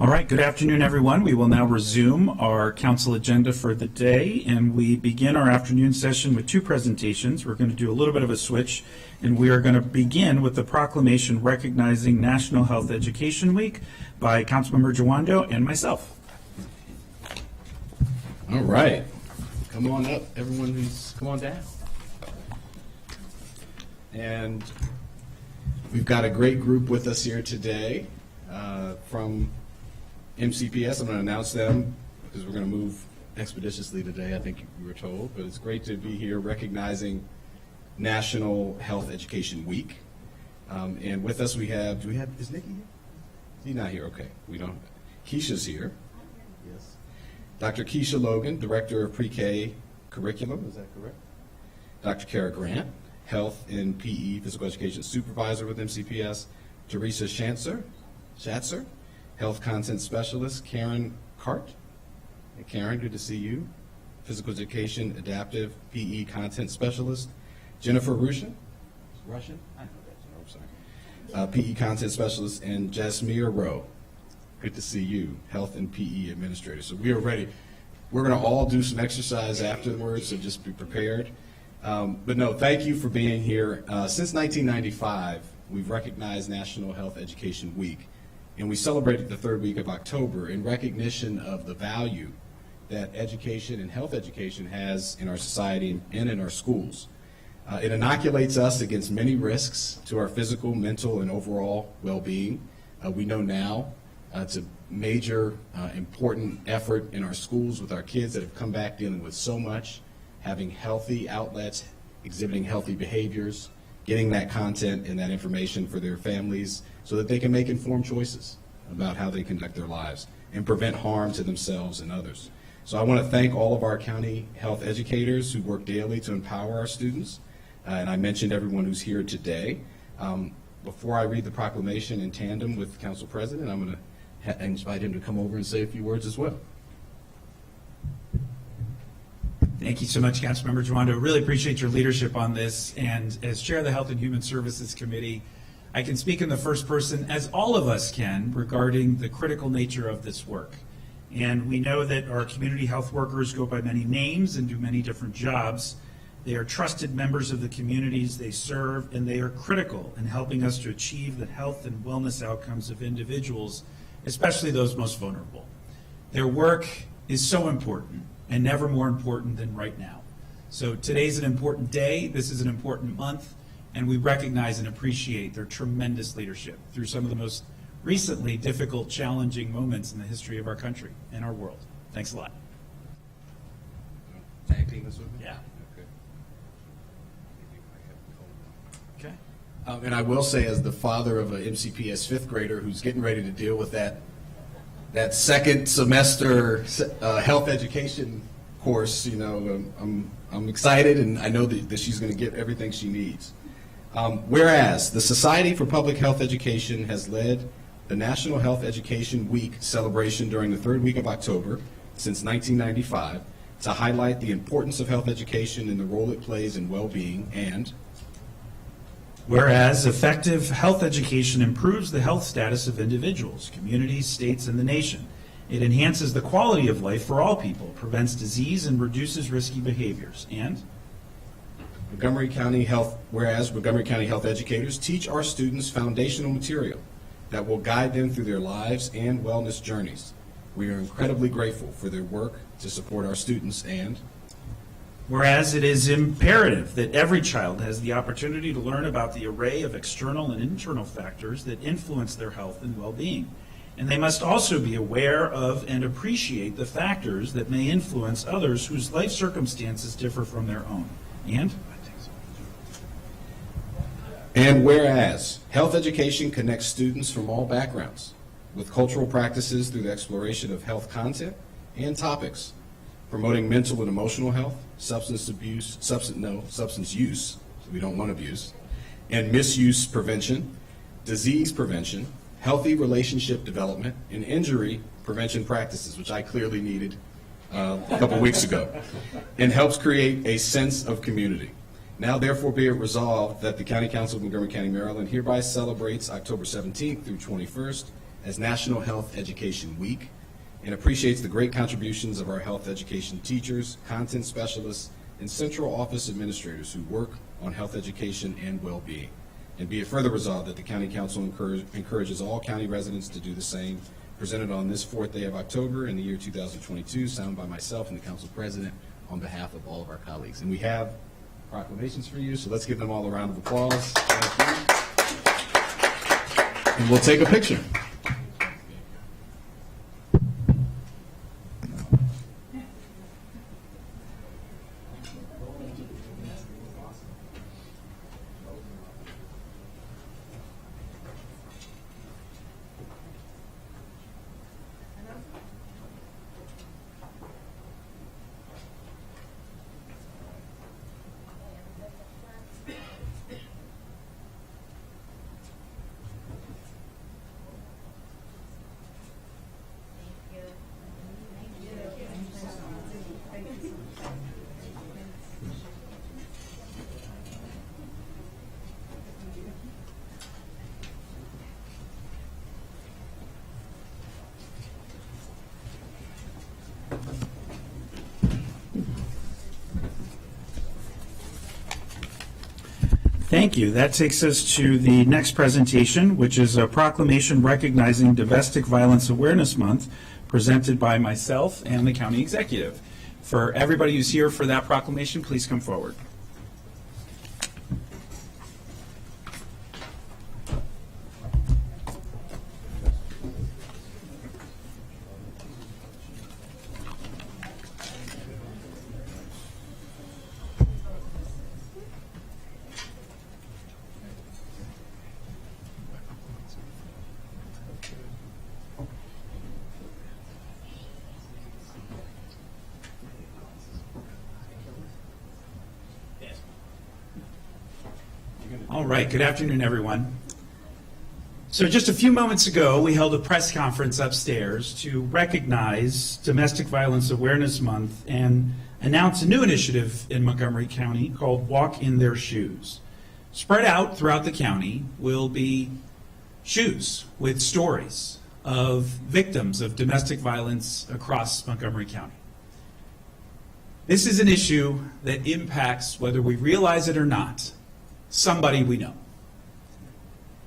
All right, good afternoon, everyone. We will now resume our council agenda for the day, and we begin our afternoon session with two presentations. We're going to do a little bit of a switch, and we are going to begin with the proclamation recognizing National Health Education Week by Councilmember Jawando and myself. All right, come on up, everyone who's come on down. And we've got a great group with us here today from MCPS. I'm going to announce them because we're going to move expeditiously today, I think you were told, but it's great to be here recognizing National Health Education Week. And with us we have, is Nikki here? He's not here, okay. We don't, Keisha's here. Yes. Dr. Keisha Logan, Director of Pre-K Curriculum, is that correct? Dr. Kara Grant, Health and PE Physical Education Supervisor with MCPS. Teresa Schatzer, Health Content Specialist. Karen Cart. Hey, Karen, good to see you. Physical Education Adaptive PE Content Specialist. Jennifer Russian? I know that. I'm sorry. PE Content Specialist. And Jasmine Rowe. Good to see you, Health and PE Administrator. So we are ready. We're going to all do some exercise afterwards, so just be prepared. But no, thank you for being here. Since 1995, we've recognized National Health Education Week, and we celebrated the third week of October in recognition of the value that education and health education has in our society and in our schools. It inoculates us against many risks to our physical, mental, and overall well-being. We know now it's a major, important effort in our schools with our kids that have come back dealing with so much, having healthy outlets, exhibiting healthy behaviors, getting that content and that information for their families so that they can make informed choices about how they conduct their lives and prevent harm to themselves and others. So I want to thank all of our county health educators who work daily to empower our students. And I mentioned everyone who's here today. Before I read the proclamation in tandem with Council President, I'm going to invite him to come over and say a few words as well. Thank you so much, Councilmember Jawando. Really appreciate your leadership on this. And as Chair of the Health and Human Services Committee, I can speak in the first person, as all of us can, regarding the critical nature of this work. And we know that our community health workers go by many names and do many different jobs. They are trusted members of the communities they serve, and they are critical in helping us to achieve the health and wellness outcomes of individuals, especially those most vulnerable. Their work is so important, and never more important than right now. So today's an important day, this is an important month, and we recognize and appreciate their tremendous leadership through some of the most recently difficult, challenging moments in the history of our country and our world. Thanks a lot. Tag team this with me? Yeah. Okay. And I will say, as the father of an MCPS fifth grader who's getting ready to deal with that second semester health education course, you know, I'm excited, and I know that she's going to get everything she needs. Whereas the Society for Public Health Education has led the National Health Education Week celebration during the third week of October since 1995 to highlight the importance of health education and the role it plays in well-being, and whereas effective health education improves the health status of individuals, communities, states, and the nation. It enhances the quality of life for all people, prevents disease, and reduces risky behaviors. And Montgomery County Health educators teach our students foundational material that will guide them through their lives and wellness journeys. We are incredibly grateful for their work to support our students. And whereas it is imperative that every child has the opportunity to learn about the array of external and internal factors that influence their health and well-being. And they must also be aware of and appreciate the factors that may influence others whose life circumstances differ from their own. And whereas health education connects students from all backgrounds with cultural practices through the exploration of health content and topics, promoting mental and emotional health, substance use, so we don't want abuse, and misuse prevention, disease prevention, healthy relationship development, and injury prevention practices, which I clearly needed a couple weeks ago, and helps create a sense of community. Now therefore be it resolved that the County Council of Montgomery County, Maryland hereby celebrates October 17th through 21st as National Health Education Week and appreciates the great contributions of our health education teachers, content specialists, and central office administrators who work on health education and well-being. And be it further resolved that the County Council encourages all county residents to do the same. Presented on this 4th day of October in the year 2022, signed by myself and the Council President on behalf of all of our colleagues. And we have proclamations for you, so let's give them all a round of applause. And we'll take a picture. Thank you. That takes us to the next presentation, which is a proclamation recognizing Domestic Violence Awareness Month, presented by myself and the county executive. For everybody who's here for that proclamation, please come forward. All right, good afternoon, everyone. So just a few moments ago, we held a press conference upstairs to recognize Domestic Violence Awareness Month and announce a new initiative in Montgomery County called Walk in Their Shoes. Spread out throughout the county will be shoes with stories of victims of domestic violence across Montgomery County. This is an issue that impacts, whether we realize it or not, somebody we know.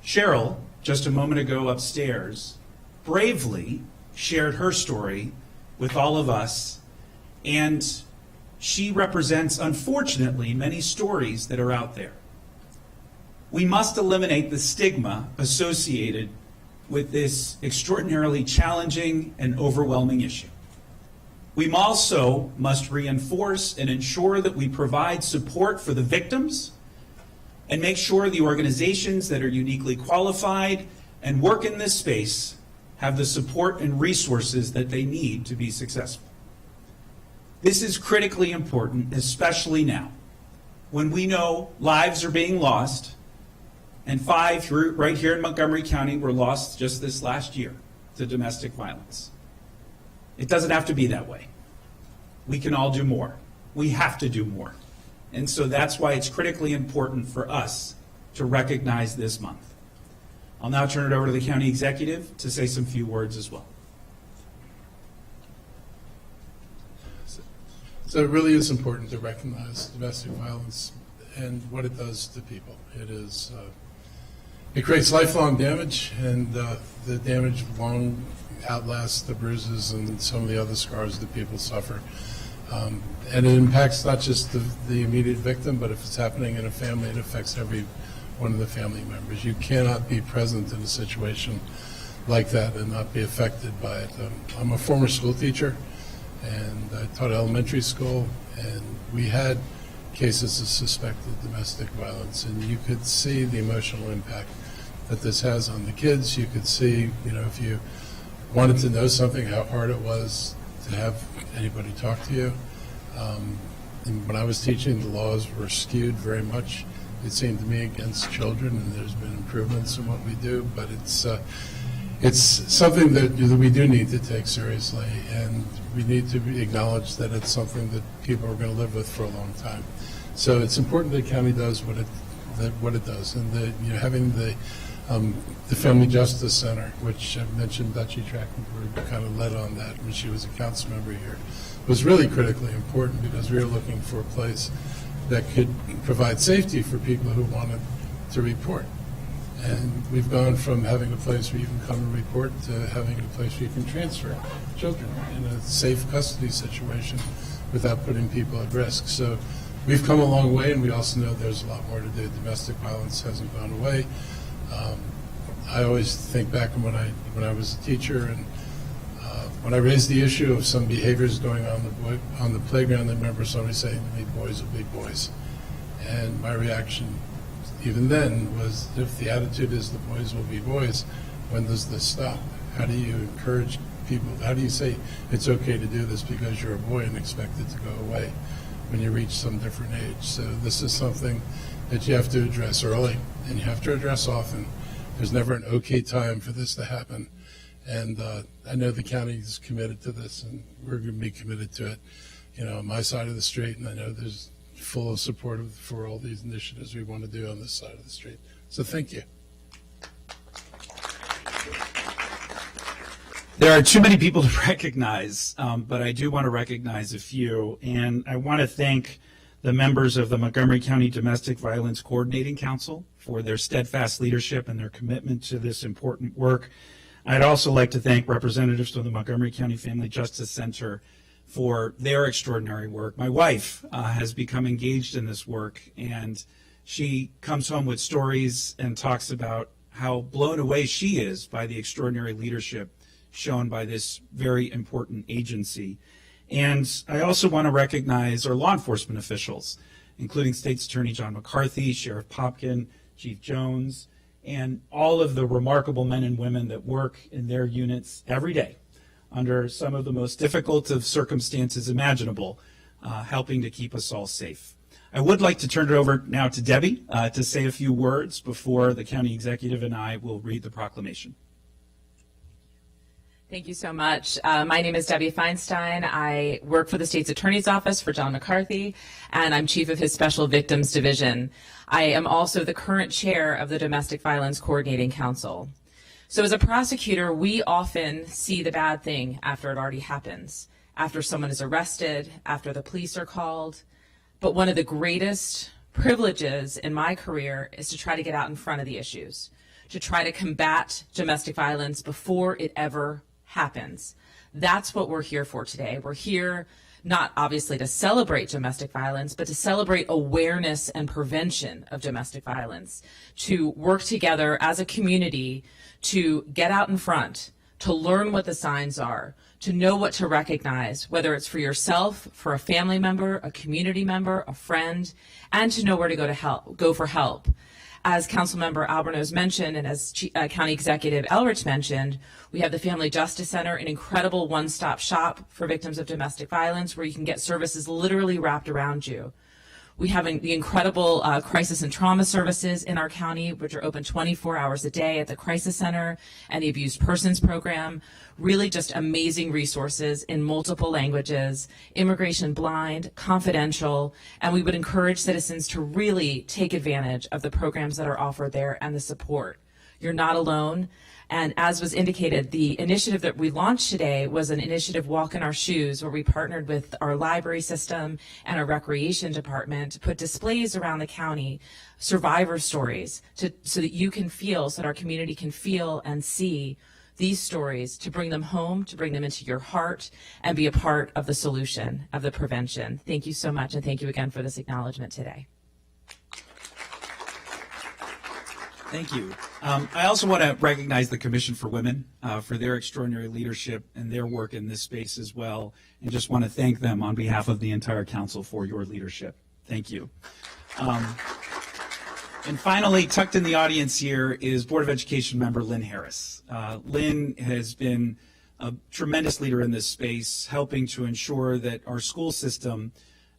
Cheryl, just a moment ago upstairs, bravely shared her story with all of us, and she represents, unfortunately, many stories that are out there. We must eliminate the stigma associated with this extraordinarily challenging and overwhelming issue. We also must reinforce and ensure that we provide support for the victims and make sure the organizations that are uniquely qualified and work in this space have the support and resources that they need to be successful. This is critically important, especially now, when we know lives are being lost, and 5 right here in Montgomery County were lost just this last year to domestic violence. It doesn't have to be that way. We can all do more. We have to do more. And so that's why it's critically important for us to recognize this month. I'll now turn it over to the county executive to say some few words as well. So it really is important to recognize domestic violence and what it does to people. It creates lifelong damage, and the damage long outlasts the bruises and some of the other scars that people suffer. And it impacts not just the immediate victim, but if it's happening in a family, it affects every one of the family members. You cannot be present in a situation like that and not be affected by it. I'm a former school teacher, and I taught elementary school, and we had cases of suspected domestic violence, and you could see the emotional impact that this has on the kids. You could see, if you wanted to know something, how hard it was to have anybody talk to you. And when I was teaching, the laws were skewed very much, it seemed to me, against children, and there's been improvements in what we do, but it's something that we do need to take seriously, and we need to acknowledge that it's something that people are going to live with for a long time. So it's important that the county does what it does, and having the The Family Justice Center, which I mentioned Dutchie Trachtenberg kind of led on that when she was a council member here, was really critically important because we were looking for a place that could provide safety for people who wanted to report. And we've gone from having a place where you can come and report to having a place where you can transfer children in a safe custody situation without putting people at risk. So we've come a long way, and we also know there's a lot more to do. Domestic violence hasn't gone away. I always think back when I was a teacher, and when I raised the issue of some behaviors going on the playground, I remember somebody saying to me, "Boys will be boys," and my reaction even then was, if the attitude is the boys will be boys, when does this stop? How do you encourage people? How do you say it's okay to do this because you're a boy and expect it to go away when you reach some different age? So this is something that you have to address early, and you have to address often. There's never an okay time for this to happen. And I know the county is committed to this, and we're going to be committed to it, on my side of the street, and I know there's full of support for all these initiatives we want to do on this side of the street. So thank you. There are too many people to recognize, but I do want to recognize a few, and I want to thank the members of the Montgomery County Domestic Violence Coordinating Council for their steadfast leadership and their commitment to this important work. I'd also like to thank representatives from the Montgomery County Family Justice Center for their extraordinary work. My wife has become engaged in this work, and she comes home with stories and talks about how blown away she is by the extraordinary leadership shown by this very important agency. And I also want to recognize our law enforcement officials, including State's Attorney John McCarthy, Sheriff Popkin, Chief Jones, and all of the remarkable men and women that work in their units every day under some of the most difficult of circumstances imaginable, helping to keep us all safe. I would like to turn it over now to Debbie to say a few words before the county executive and I will read the proclamation. Thank you so much. My name is Debbie Feinstein. I work for the State's Attorney's Office for John McCarthy, and I'm chief of his Special Victims Division. I am also the current chair of the Domestic Violence Coordinating Council. So as a prosecutor, we often see the bad thing after it already happens, after someone is arrested, after the police are called. But one of the greatest privileges in my career is to try to get out in front of the issues, to try to combat domestic violence before it ever happens. That's what we're here for today. We're here not obviously to celebrate domestic violence, but to celebrate awareness and prevention of domestic violence, to work together as a community to get out in front, to learn what the signs are, to know what to recognize, whether it's for yourself, for a family member, a community member, a friend, and to know where to go for help. As Councilmember Albornoz mentioned, and as County Executive Elrich mentioned, we have the Family Justice Center, an incredible one-stop shop for victims of domestic violence where you can get services literally wrapped around you. We have the incredible crisis and trauma services in our county, which are open 24 hours a day at the Crisis Center and the Abused Persons Program. Really just amazing resources in multiple languages, immigration blind, confidential, and we would encourage citizens to really take advantage of the programs that are offered there and the support. You're not alone. And as was indicated, the initiative that we launched today was an initiative, Walk in Our Shoes, where we partnered with our library system and our recreation department to put displays around the county, survivor stories, so that you can feel, so that our community can feel and see these stories, to bring them home, to bring them into your heart, and be a part of the solution, of the prevention. Thank you so much, and thank you again for this acknowledgement today. Thank you. I also want to recognize the Commission for Women for their extraordinary leadership and their work in this space as well, and just want to thank them on behalf of the entire council for your leadership. Thank you. And finally, tucked in the audience here is Board of Education member Lynn Harris. Lynn has been a tremendous leader in this space, helping to ensure that our school system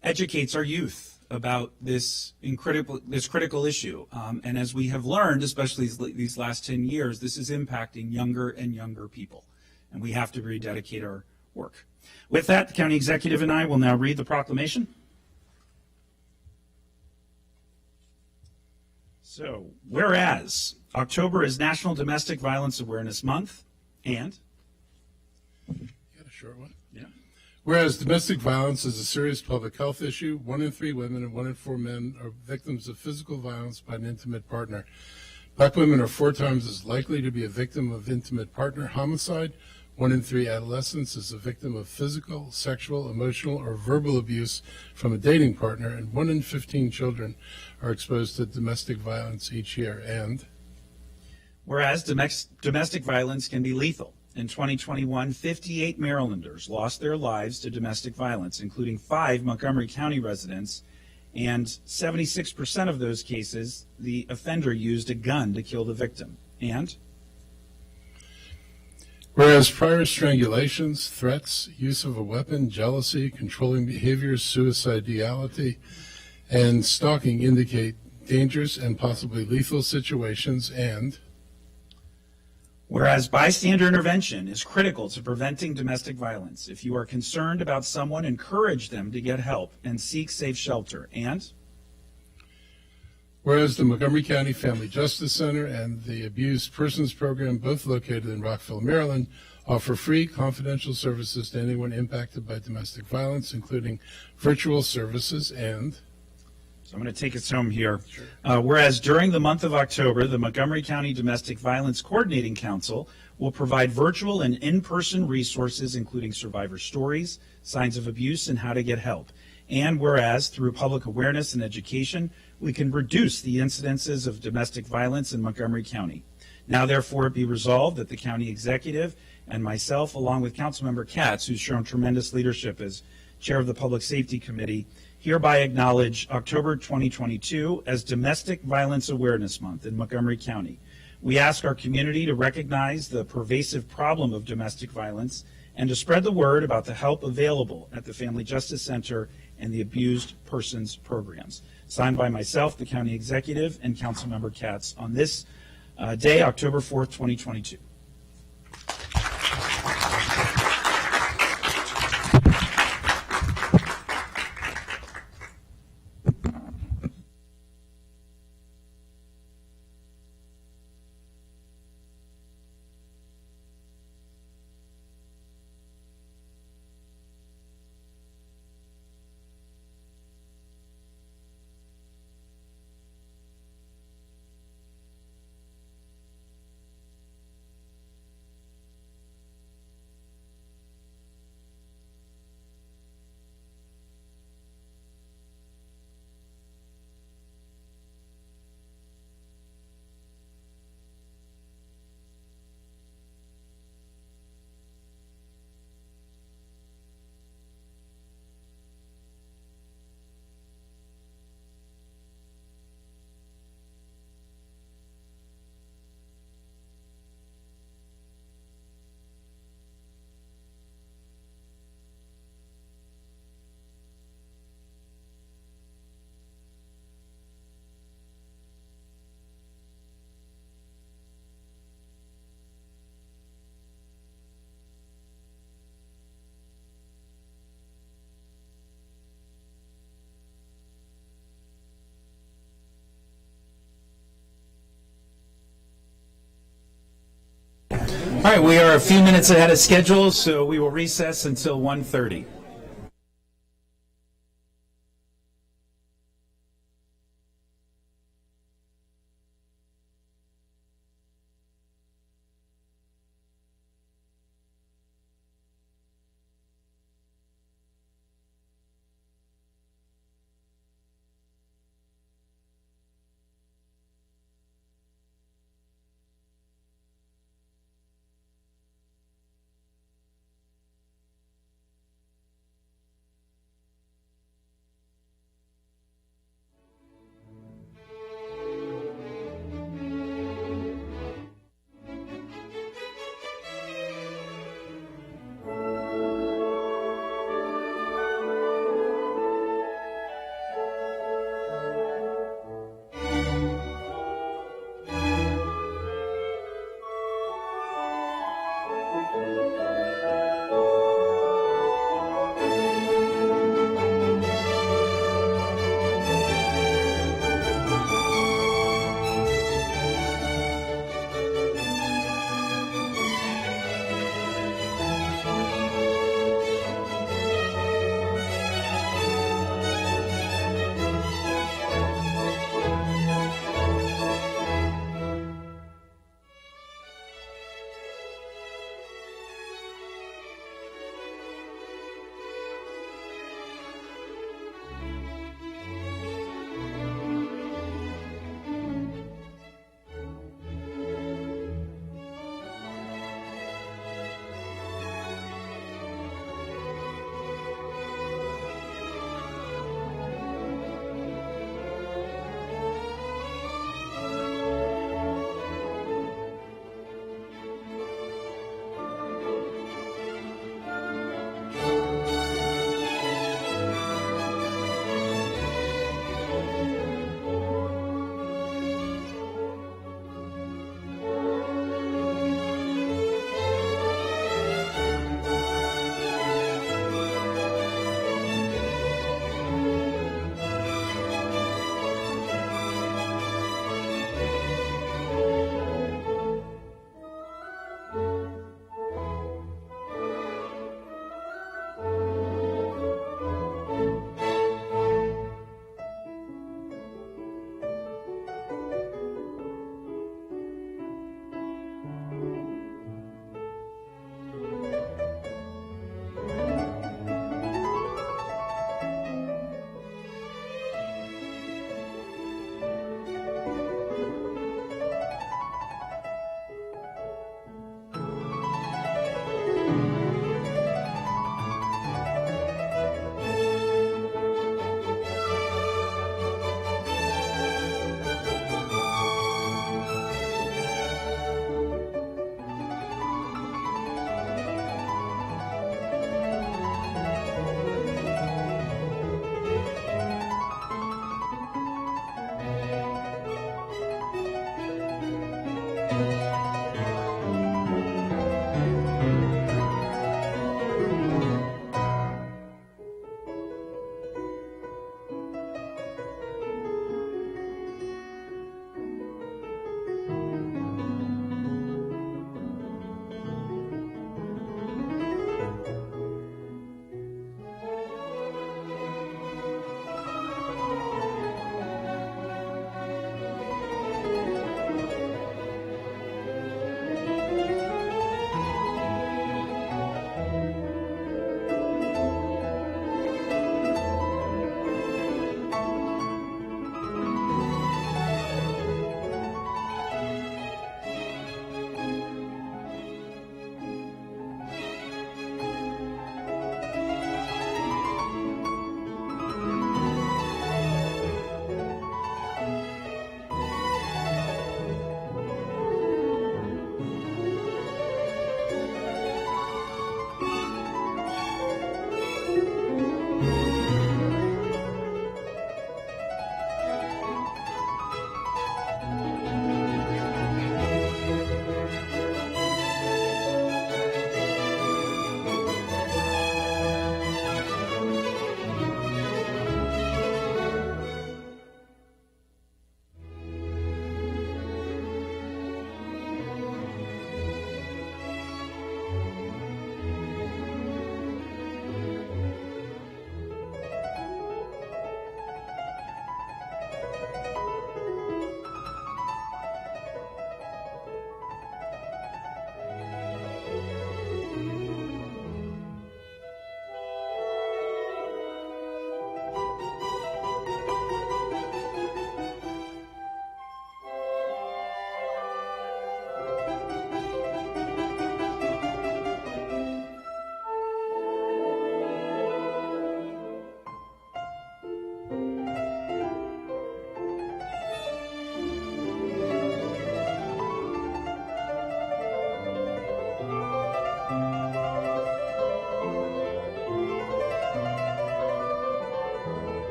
educates our youth about this critical issue. And as we have learned, especially these last 10 years, this is impacting younger and younger people. And we have to rededicate our work. With that, the county executive and I will now read the proclamation. So, whereas October is National Domestic Violence Awareness Month, and You got a short one? yeah, Whereas domestic violence is a serious public health issue, 1 in 3 women and 1 in 4 men are victims of physical violence by an intimate partner. Black women are 4 times as likely to be a victim of intimate partner homicide. 1 in 3 adolescents is a victim of physical, sexual, emotional, or verbal abuse from a dating partner, and 1 in 15 children are exposed to domestic violence each year. And whereas domestic violence can be lethal. In 2021, 58 Marylanders lost their lives to domestic violence, including 5 Montgomery County residents, and 76% of those cases, the offender used a gun to kill the victim. And whereas prior strangulations, threats, use of a weapon, jealousy, controlling behaviors, suicidality, and stalking indicate dangerous and possibly lethal situations. And whereas bystander intervention is critical to preventing domestic violence. If you are concerned about someone, encourage them to get help and seek safe shelter. And whereas the Montgomery County Family Justice Center and the Abused Persons Program, both located in Rockville, Maryland, offer free confidential services to anyone impacted by domestic violence, including virtual services. And so I'm going to take us home here. Whereas during the month of October, the Montgomery County Domestic Violence Coordinating Council will provide virtual and in-person resources, including survivor stories, signs of abuse, and how to get help. And whereas through public awareness and education, we can reduce the incidences of domestic violence in Montgomery County. Now, therefore, it be resolved that the county executive and myself, along with Councilmember Katz, who's shown tremendous leadership as chair of the Public Safety Committee, hereby acknowledge October 2022 as Domestic Violence Awareness Month in Montgomery County. We ask our community to recognize the pervasive problem of domestic violence and to spread the word about the help available at the Family Justice Center and the Abused Persons Programs. Signed by myself, the County Executive, and Councilmember Katz on this day, October 4th, 2022. All right, we are a few minutes ahead of schedule, so we will recess until 1:30.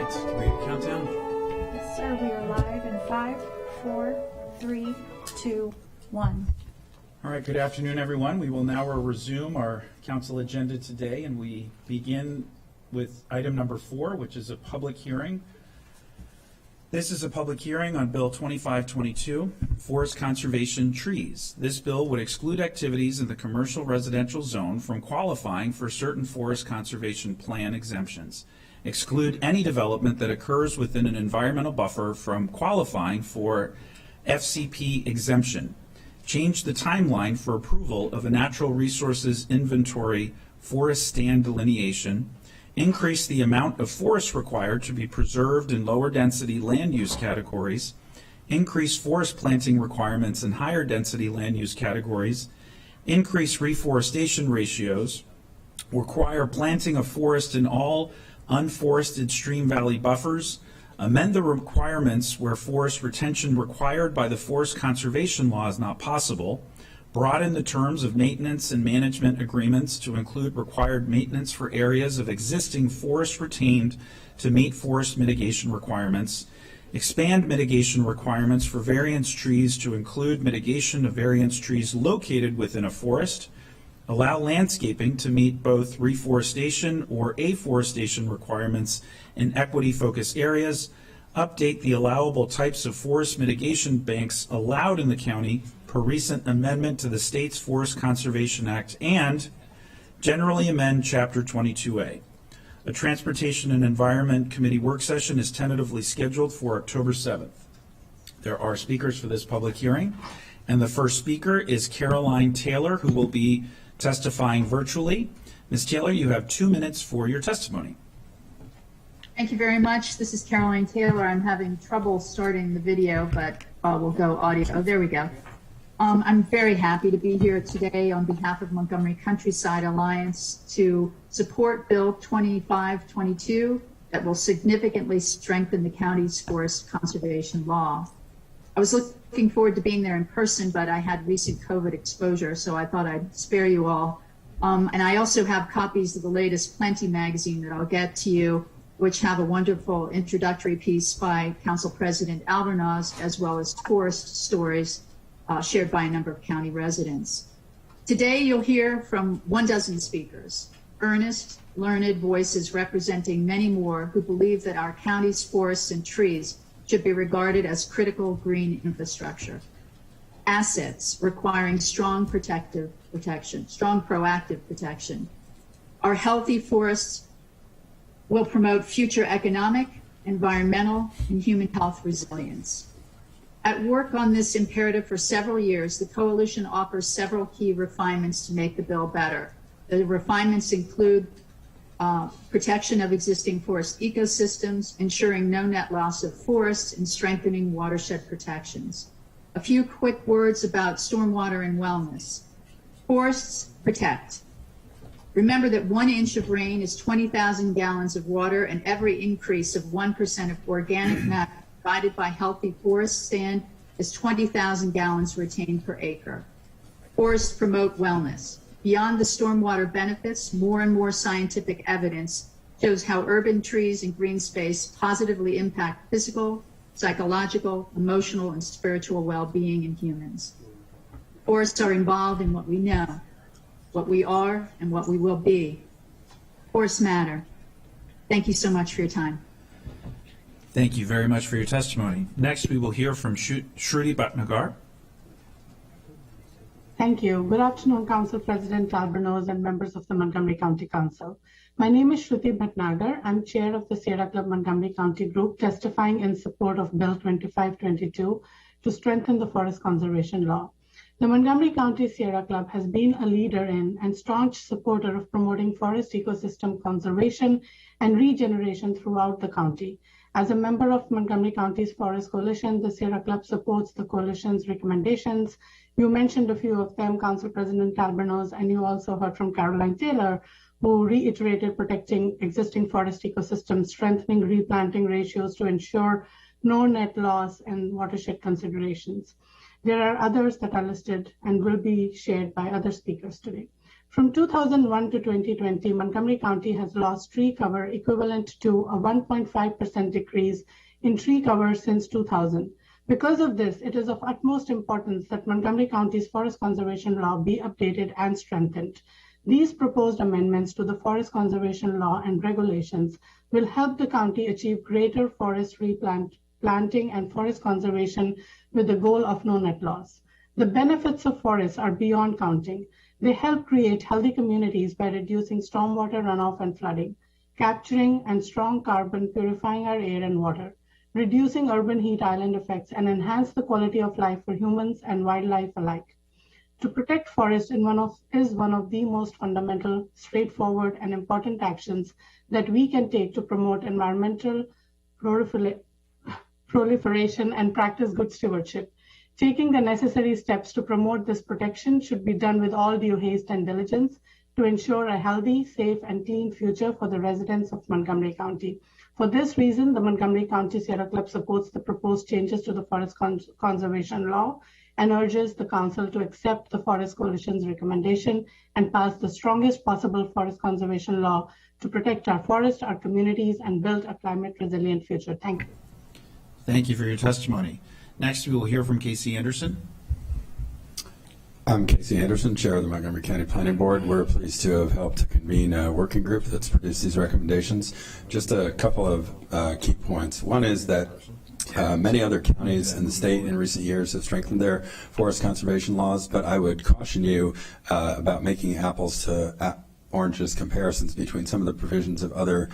right, can we countdown? Yes, sir. We are live in 5, 4, 3, 2, 1. All right, good afternoon, everyone. We will now resume our council agenda today, and we begin with item number 4, which is a public hearing. This is a public hearing on Bill 2522, Forest Conservation Trees. This bill would exclude activities in the commercial residential zone from qualifying for certain forest conservation plan exemptions, exclude any development that occurs within an environmental buffer from qualifying for FCP exemption, change the timeline for approval of a natural resources inventory forest stand delineation, increase the amount of forest required to be preserved in lower density land use categories, increase forest planting requirements in higher density land use categories, increase reforestation ratios, require planting of forest in all unforested stream valley buffers, amend the requirements where forest retention required by the forest conservation law is not possible, broaden the terms of maintenance and management agreements to include required maintenance for areas of existing forest retained to meet forest mitigation requirements, expand mitigation requirements for variance trees to include mitigation of variance trees located within a forest, allow landscaping to meet both reforestation or afforestation requirements in equity-focused areas, update the allowable types of forest mitigation banks allowed in the county per recent amendment to the state's Forest Conservation Act, and generally amend Chapter 22A. A Transportation and Environment Committee work session is tentatively scheduled for October 7th. There are speakers for this public hearing, and the first speaker is Caroline Taylor, who will be testifying virtually. Ms. Taylor, you have 2 minutes for your testimony. Thank you very much. This is Caroline Taylor. I'm having trouble starting the video, but we'll go audio. Oh, there we go. I'm very happy to be here today on behalf of Montgomery Countryside Alliance to support Bill 2522 that will significantly strengthen the county's forest conservation law. I was looking forward to being there in person, but I had recent COVID exposure, so I thought I'd spare you all. And I also have copies of the latest Plenty magazine that I'll get to you, which have a wonderful introductory piece by Council President Albornoz, as well as forest stories shared by a number of county residents. Today, you'll hear from 12 speakers, earnest, learned voices representing many more who believe that our county's forests and trees should be regarded as critical green infrastructure, assets requiring strong proactive protection. Our healthy forests will promote future economic, environmental, and human health resilience. At work on this imperative for several years, the Coalition offers several key refinements to make the bill better. The refinements include protection of existing forest ecosystems, ensuring no net loss of forests, and strengthening watershed protections. A few quick words about stormwater and wellness. Forests protect. Remember that 1 inch of rain is 20,000 gallons of water, and every increase of 1% of organic matter provided by healthy forest stand is 20,000 gallons retained per acre. Forests promote wellness. Beyond the stormwater benefits, more and more scientific evidence shows how urban trees and green space positively impact physical, psychological, emotional, and spiritual well-being in humans. Forests are involved in what we know, what we are, and what we will be. Forests matter. Thank you so much for your time. Thank you very much for your testimony. Next, we will hear from Shruti Batnagar. Thank you. Good afternoon, Council President Albornoz and members of the Montgomery County Council. My name is Shruti Batnagar. I'm chair of the Sierra Club Montgomery County Group, testifying in support of Bill 2522 to strengthen the forest conservation law. The Montgomery County Sierra Club has been a leader in and staunch supporter of promoting forest ecosystem conservation and regeneration throughout the county. As a member of Montgomery County's Forest Coalition, the Sierra Club supports the coalition's recommendations. You mentioned a few of them, Council President Albornoz, and you also heard from Caroline Taylor, who reiterated protecting existing forest ecosystems, strengthening replanting ratios to ensure no net loss, and watershed considerations. There are others that are listed and will be shared by other speakers today. From 2001 to 2020, Montgomery County has lost tree cover equivalent to a 1.5% decrease in tree cover since 2000. Because of this, it is of utmost importance that Montgomery County's forest conservation law be updated and strengthened. These proposed amendments to the forest conservation law and regulations will help the county achieve greater forest replanting and forest conservation with the goal of no net loss. The benefits of forests are beyond counting. They help create healthy communities by reducing stormwater runoff and flooding, capturing and strong carbon, purifying our air and water, reducing urban heat island effects, and enhance the quality of life for humans and wildlife alike. To protect forests is one of the most fundamental, straightforward, and important actions that we can take to promote environmental proliferation and practice good stewardship. Taking the necessary steps to promote this protection should be done with all due haste and diligence to ensure a healthy, safe, and clean future for the residents of Montgomery County. For this reason, the Montgomery County Sierra Club supports the proposed changes to the Forest Conservation Law and urges the Council to accept the Forest Coalition's recommendation and pass the strongest possible forest conservation law to protect our forests, our communities, and build a climate-resilient future. Thank you. Thank you for your testimony. Next, we will hear from Casey Anderson. I'm Casey Anderson, Chair of the Montgomery County Planning Board. We're pleased to have helped convene a working group that's produced these recommendations. Just a couple of key points. One is that many other counties in the state in recent years have strengthened their forest conservation laws, but I would caution you about making apples to oranges comparisons between some of the provisions of other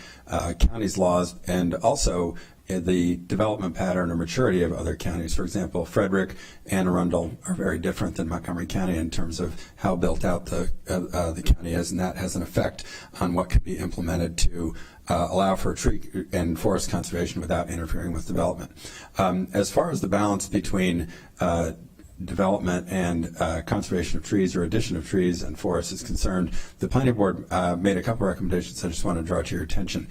counties' laws and also the development pattern or maturity of other counties. For example, Frederick and Arundel are very different than Montgomery County in terms of how built out the county is, and that has an effect on what can be implemented to allow for tree and forest conservation without interfering with development. As far as the balance between development and conservation of trees or addition of trees and forests is concerned, the Planning Board made a couple recommendations I just want to draw to your attention.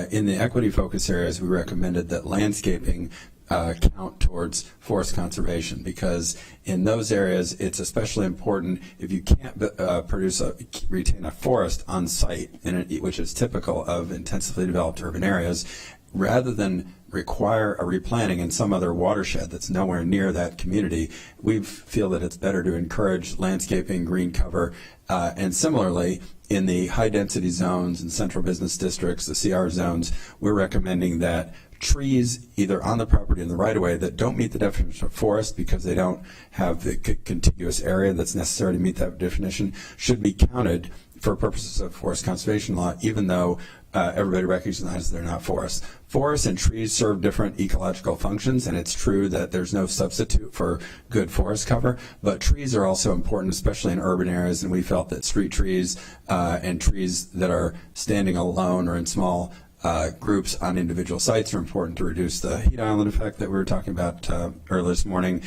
In the equity focus areas, we recommended that landscaping count towards forest conservation, because in those areas it's especially important if you can't retain a forest on site, which is typical of intensively developed urban areas, rather than require a replanting in some other watershed that's nowhere near that community. We feel that it's better to encourage landscaping, green cover, and similarly in the high density zones and central business districts, the CR zones, we're recommending that trees either on the property in the right of way that don't meet the definition of forest because they don't have the contiguous area that's necessary to meet that definition should be counted for purposes of forest conservation law, even though everybody recognizes they're not forests. Forests and trees serve different ecological functions, and it's true that there's no substitute for good forest cover, but trees are also important, especially in urban areas, and we felt that street trees and trees that are standing alone or in small groups on individual sites are important to reduce the heat island effect that we were talking about earlier this morning,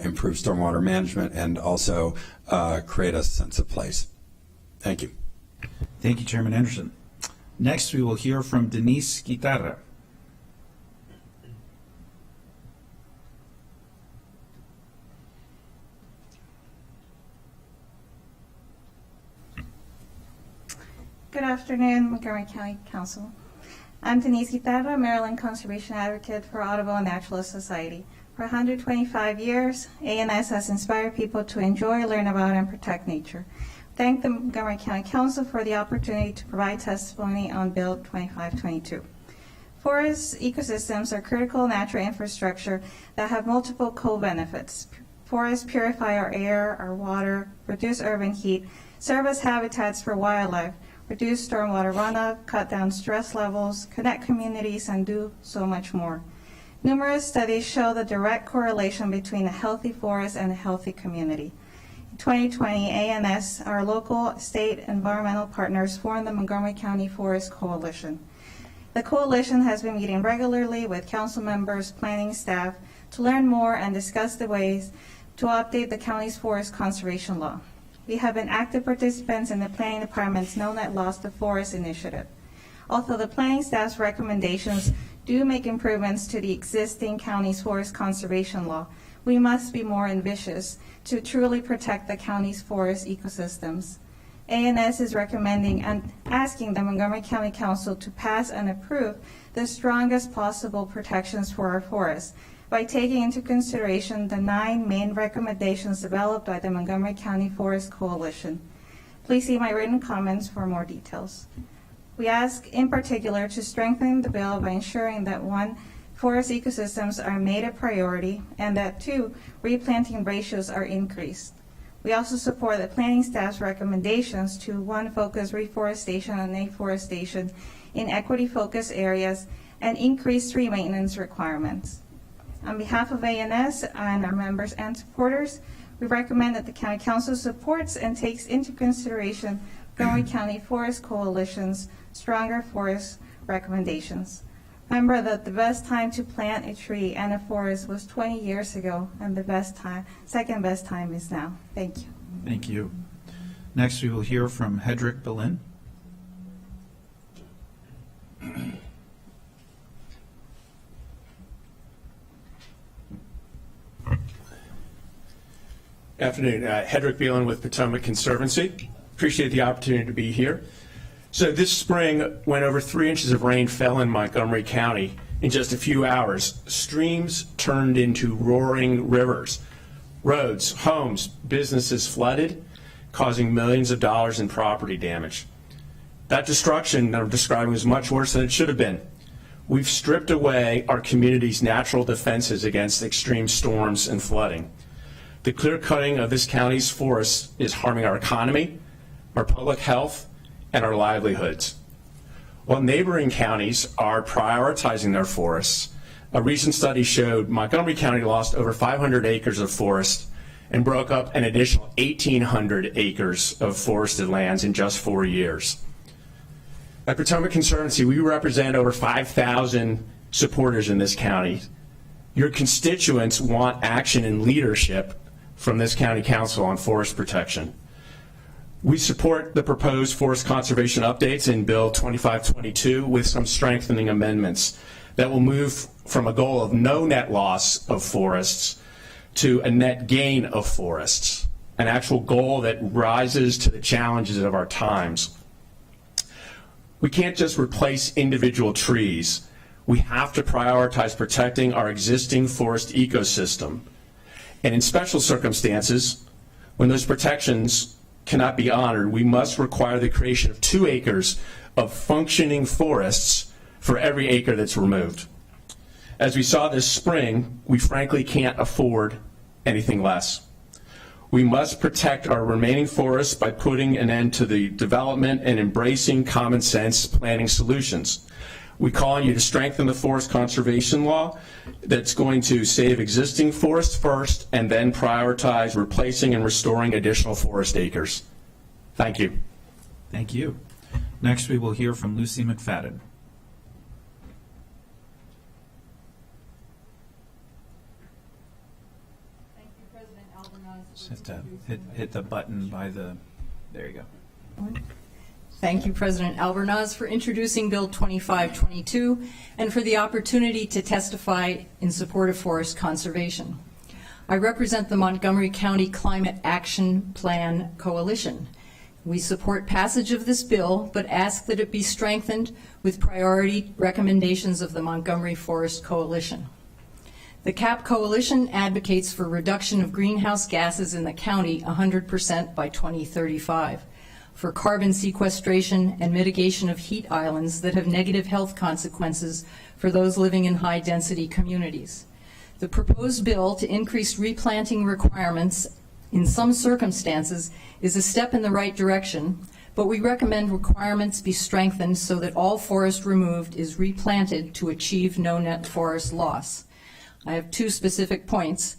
improve stormwater management, and also create a sense of place. Thank you. Thank you, Chairman Anderson. Next, we will hear from Denise Skitara. Good afternoon, Montgomery County Council. I'm Denise Skitara, Maryland Conservation Advocate for Audubon Naturalist Society. For 125 years, ANS has inspired people to enjoy, learn about, and protect nature. Thank the Montgomery County Council for the opportunity to provide testimony on Bill 2522. Forest ecosystems are critical natural infrastructure that have multiple co-benefits. Forests purify our air, our water, reduce urban heat, serve as habitats for wildlife, reduce stormwater runoff, cut down stress levels, connect communities, and do so much more. Numerous studies show the direct correlation between a healthy forest and a healthy community. In 2020, ANS, our local state environmental partners, formed the Montgomery County Forest Coalition. The coalition has been meeting regularly with council members, planning staff, to learn more and discuss the ways to update the county's forest conservation law. We have been active participants in the planning department's No Net Loss to Forest initiative. Although the planning staff's recommendations do make improvements to the existing county's forest conservation law, we must be more ambitious to truly protect the county's forest ecosystems. ANS is recommending and asking the Montgomery County Council to pass and approve the strongest possible protections for our forests by taking into consideration the 9 main recommendations developed by the Montgomery County Forest Coalition. Please see my written comments for more details. We ask in particular to strengthen the bill by ensuring that 1, forest ecosystems are made a priority, and that 2, replanting ratios are increased. We also support the planning staff's recommendations to 1, focus reforestation and afforestation in equity-focused areas and increase tree maintenance requirements. On behalf of ANS and our members and supporters, we recommend that the County Council supports and takes into consideration Montgomery County Forest Coalition's stronger forest recommendations. Remember that the best time to plant a tree and a forest was 20 years ago, and the second best time is now. Thank you. Thank you. Next, we will hear from Hedrick Berlin. Afternoon. Hedrick Berlin with Potomac Conservancy. Appreciate the opportunity to be here. So this spring, when over 3 inches of rain fell in Montgomery County in just a few hours, streams turned into roaring rivers. Roads, homes, businesses flooded, causing millions of dollars in property damage. That destruction that I'm describing is much worse than it should have been. We've stripped away our community's natural defenses against extreme storms and flooding. The clear cutting of this county's forests is harming our economy, our public health, and our livelihoods. While neighboring counties are prioritizing their forests, a recent study showed Montgomery County lost over 500 acres of forest and broke up an additional 1,800 acres of forested lands in just 4 years. At Potomac Conservancy, we represent over 5,000 supporters in this county. Your constituents want action and leadership from this county council on forest protection. We support the proposed forest conservation updates in Bill 2522 with some strengthening amendments that will move from a goal of no net loss of forests to a net gain of forests, an actual goal that rises to the challenges of our times. We can't just replace individual trees. We have to prioritize protecting our existing forest ecosystem. And in special circumstances, when those protections cannot be honored, we must require the creation of 2 acres of functioning forests for every acre that's removed. As we saw this spring, we frankly can't afford anything less. We must protect our remaining forests by putting an end to the development and embracing common sense planning solutions. We call on you to strengthen the forest conservation law that's going to save existing forests first and then prioritize replacing and restoring additional forest acres. Thank you. Thank you. Next, we will hear from Lucy McFadden. Thank you, President Albanese. Just hit the button by the, there you go. Thank you, President Albanese, for introducing Bill 2522 and for the opportunity to testify in support of forest conservation. I represent the Montgomery County Climate Action Plan Coalition. We support passage of this bill, but ask that it be strengthened with priority recommendations of the Montgomery Forest Coalition. The CAP Coalition advocates for reduction of greenhouse gases in the county 100% by 2035. For carbon sequestration and mitigation of heat islands that have negative health consequences for those living in high-density communities. The proposed bill to increase replanting requirements in some circumstances is a step in the right direction, but we recommend requirements be strengthened so that all forest removed is replanted to achieve no net forest loss. I have 2 specific points.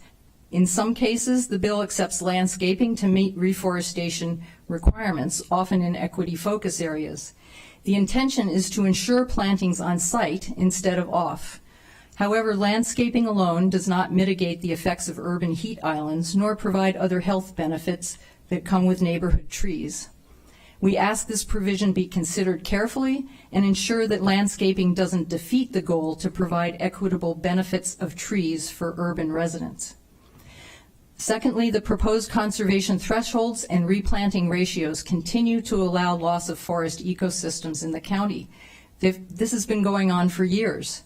In some cases, the bill accepts landscaping to meet reforestation requirements, often in equity focus areas. The intention is to ensure plantings on site instead of off. However, landscaping alone does not mitigate the effects of urban heat islands, nor provide other health benefits that come with neighborhood trees. We ask this provision be considered carefully and ensure that landscaping doesn't defeat the goal to provide equitable benefits of trees for urban residents. Secondly, the proposed conservation thresholds and replanting ratios continue to allow loss of forest ecosystems in the county. This has been going on for years.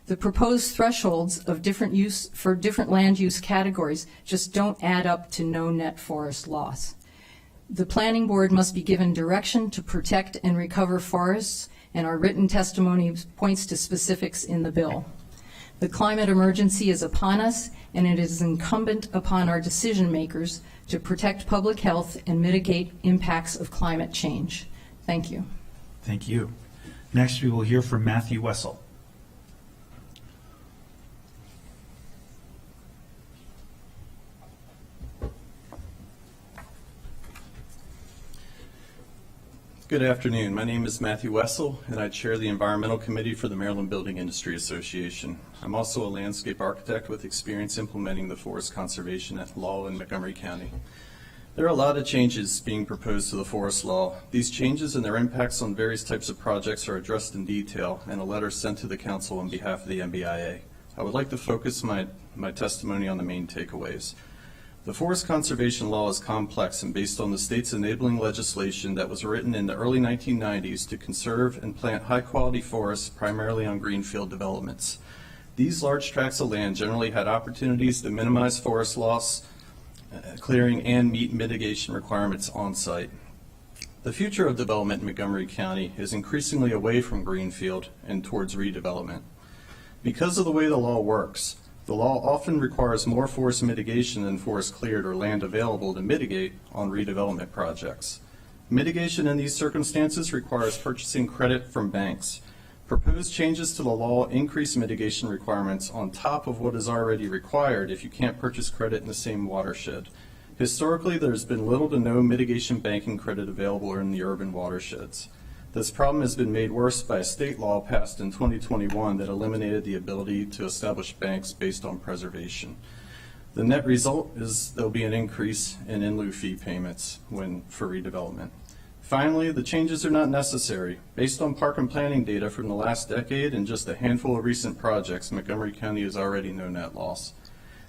The proposed thresholds of different use for different land use categories just don't add up to no net forest loss. The planning board must be given direction to protect and recover forests, and our written testimony points to specifics in the bill. The climate emergency is upon us, and it is incumbent upon our decision makers to protect public health and mitigate impacts of climate change. Thank you. Thank you. Next, we will hear from Matthew Wessel. Good afternoon. My name is Matthew Wessel, and I chair the Environmental Committee for the Maryland Building Industry Association. I'm also a landscape architect with experience implementing the forest conservation law in Montgomery County. There are a lot of changes being proposed to the forest law. These changes and their impacts on various types of projects are addressed in detail in a letter sent to the Council on behalf of the MBIA. I would like to focus my testimony on the main takeaways. The forest conservation law is complex and based on the state's enabling legislation that was written in the early 1990s to conserve and plant high-quality forests primarily on greenfield developments. These large tracts of land generally had opportunities to minimize forest loss, clearing, and meet mitigation requirements on site. The future of development in Montgomery County is increasingly away from greenfield and towards redevelopment. Because of the way the law works, the law often requires more forest mitigation than forest cleared or land available to mitigate on redevelopment projects. Mitigation in these circumstances requires purchasing credit from banks. Proposed changes to the law increase mitigation requirements on top of what is already required if you can't purchase credit in the same watershed. Historically, there's been little to no mitigation banking credit available in the urban watersheds. This problem has been made worse by a state law passed in 2021 that eliminated the ability to establish banks based on preservation. The net result is there'll be an increase in lieu fee payments for redevelopment. Finally, the changes are not necessary. Based on park and planning data from the last decade and just a handful of recent projects, Montgomery County has already no net loss.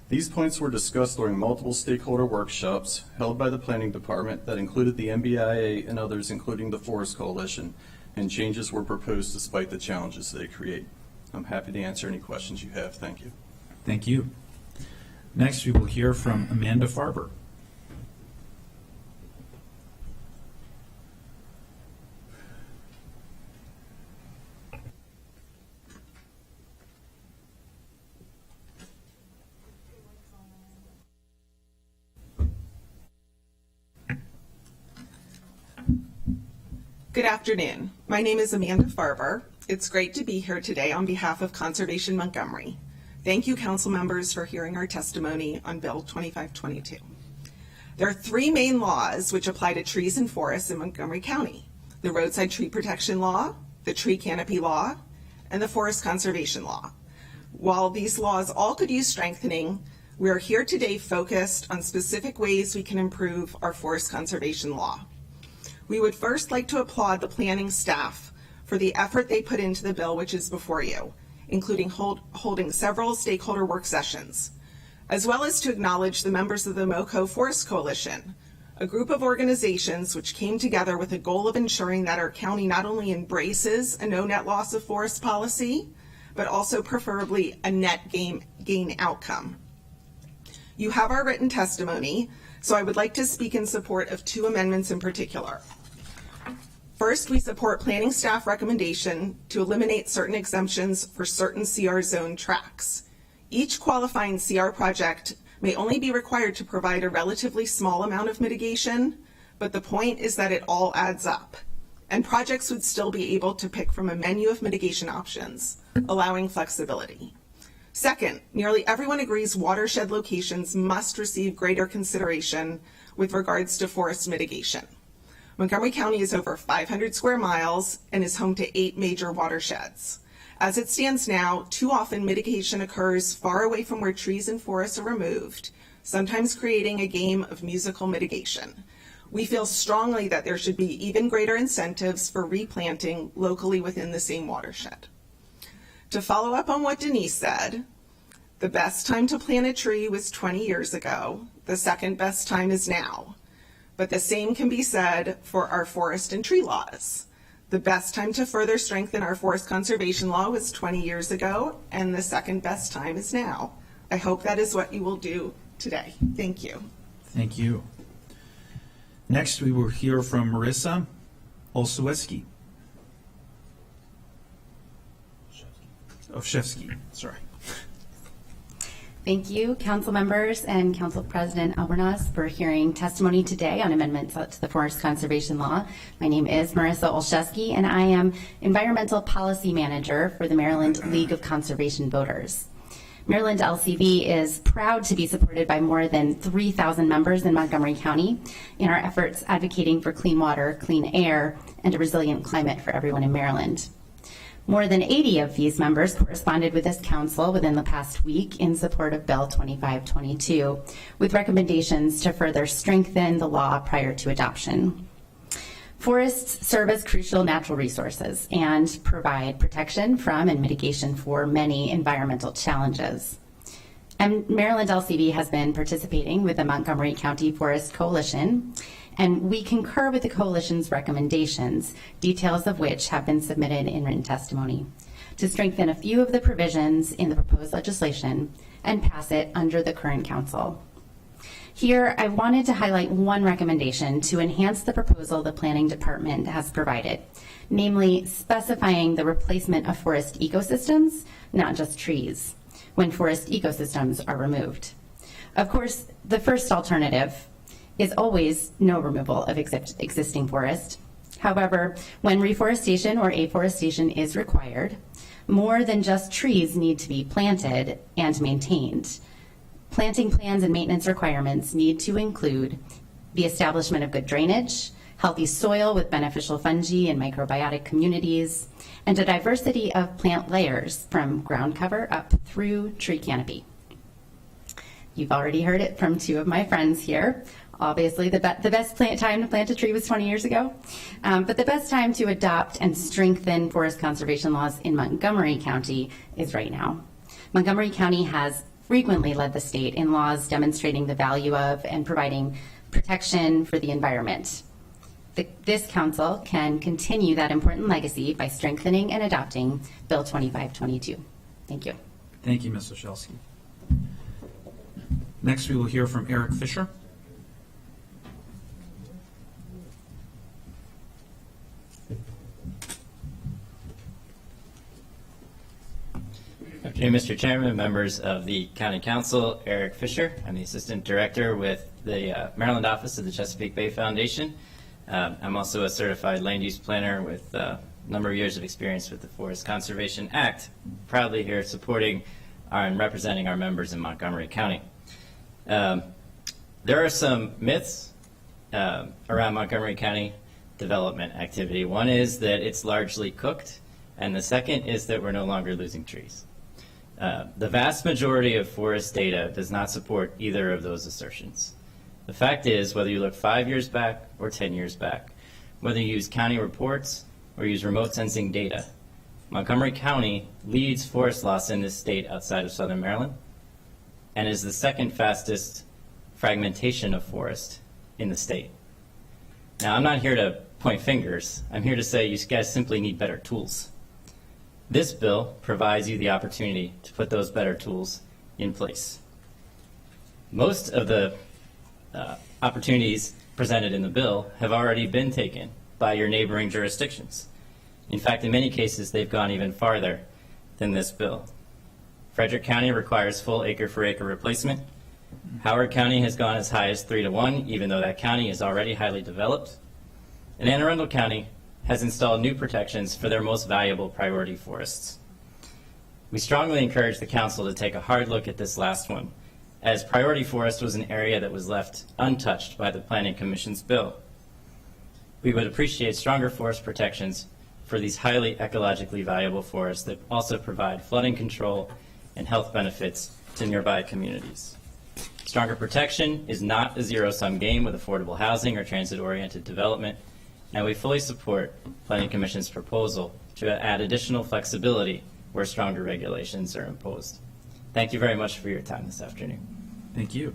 These points were discussed during multiple stakeholder workshops held by the Planning Department that included the MBIA and others, including the Forest Coalition, and changes were proposed despite the challenges they create. I'm happy to answer any questions you have. Thank you. Thank you. Next, we will hear from Amanda Farber. Good afternoon. My name is Amanda Farber. It's great to be here today on behalf of Conservation Montgomery. Thank you, council members, for hearing our testimony on Bill 2522. There are three main laws which apply to trees and forests in Montgomery County: the Roadside Tree Protection Law, the Tree Canopy Law, and the Forest Conservation Law. While these laws all could use strengthening, we are here today focused on specific ways we can improve our forest conservation law. We would first like to applaud the planning staff for the effort they put into the bill which is before you, including holding several stakeholder work sessions, as well as to acknowledge the members of the MoCo Forest Coalition, a group of organizations which came together with a goal of ensuring that our county not only embraces a no net loss of forest policy, but also preferably a net gain outcome. You have our written testimony, so I would like to speak in support of two amendments in particular. First, we support planning staff recommendation to eliminate certain exemptions for certain CR zone tracts. Each qualifying CR project may only be required to provide a relatively small amount of mitigation, but the point is that it all adds up, and projects would still be able to pick from a menu of mitigation options, allowing flexibility. Second, nearly everyone agrees watershed locations must receive greater consideration with regards to forest mitigation. Montgomery County is over 500 square miles and is home to 8 major watersheds. As it stands now, too often mitigation occurs far away from where trees and forests are removed, sometimes creating a game of musical mitigation. We feel strongly that there should be even greater incentives for replanting locally within the same watershed. To follow up on what Denise said, the best time to plant a tree was 20 years ago. The second best time is now. But the same can be said for our forest and tree laws. The best time to further strengthen our forest conservation law was 20 years ago, and the second best time is now. I hope that is what you will do today. Thank you. Thank you. Next, we will hear from Marissa Olszewski. Olszewski, sorry. Thank you, council members and Council President Albornoz, for hearing testimony today on amendments to the Forest Conservation Law. My name is Marissa Olszewski, and I am Environmental Policy Manager for the Maryland League of Conservation Voters. Maryland LCV is proud to be supported by more than 3,000 members in Montgomery County in our efforts advocating for clean water, clean air, and a resilient climate for everyone in Maryland. More than 80 of these members corresponded with this council within the past week in support of Bill 2522, with recommendations to further strengthen the law prior to adoption. Forests serve as crucial natural resources and provide protection from and mitigation for many environmental challenges. And Maryland LCV has been participating with the Montgomery County Forest Coalition, and we concur with the coalition's recommendations, details of which have been submitted in written testimony, to strengthen a few of the provisions in the proposed legislation and pass it under the current council. Here, I wanted to highlight one recommendation to enhance the proposal the Planning Department has provided, namely specifying the replacement of forest ecosystems, not just trees, when forest ecosystems are removed. Of course, the first alternative is always no removal of existing forest. However, when reforestation or afforestation is required, more than just trees need to be planted and maintained. Planting plans and maintenance requirements need to include the establishment of good drainage, healthy soil with beneficial fungi and microbiotic communities, and a diversity of plant layers from ground cover up through tree canopy. You've already heard it from two of my friends here. Obviously, the best time to plant a tree was 20 years ago, but the best time to adopt and strengthen forest conservation laws in Montgomery County is right now. Montgomery County has frequently led the state in laws demonstrating the value of and providing protection for the environment. This council can continue that important legacy by strengthening and adopting Bill 2522. Thank you. Thank you, Ms. Olszewski. Next, we will hear from Eric Fisher. Okay, Mr. Chairman, members of the County Council, Eric Fisher. I'm the Assistant Director with the Maryland Office of the Chesapeake Bay Foundation. I'm also a certified land use planner with a number of years of experience with the Forest Conservation Act. Proudly here supporting and representing our members in Montgomery County. There are some myths around Montgomery County development activity. One is that it's largely cooked, and the second is that we're no longer losing trees. The vast majority of forest data does not support either of those assertions. The fact is, whether you look 5 years back or 10 years back, whether you use county reports or use remote sensing data, Montgomery County leads forest loss in this state outside of Southern Maryland and is the second fastest fragmentation of forest in the state. Now, I'm not here to point fingers. I'm here to say you guys simply need better tools. This bill provides you the opportunity to put those better tools in place. Most of the opportunities presented in the bill have already been taken by your neighboring jurisdictions. In fact, in many cases, they've gone even farther than this bill. Frederick County requires full acre-for-acre replacement. Howard County has gone as high as 3-to-1, even though that county is already highly developed. And Anne Arundel County has installed new protections for their most valuable priority forests. We strongly encourage the council to take a hard look at this last one, as priority forest was an area that was left untouched by the Planning Commission's bill. We would appreciate stronger forest protections for these highly ecologically valuable forests that also provide flooding control and health benefits to nearby communities. Stronger protection is not a zero-sum game with affordable housing or transit-oriented development, and we fully support Planning Commission's proposal to add additional flexibility where stronger regulations are imposed. Thank you very much for your time this afternoon. Thank you.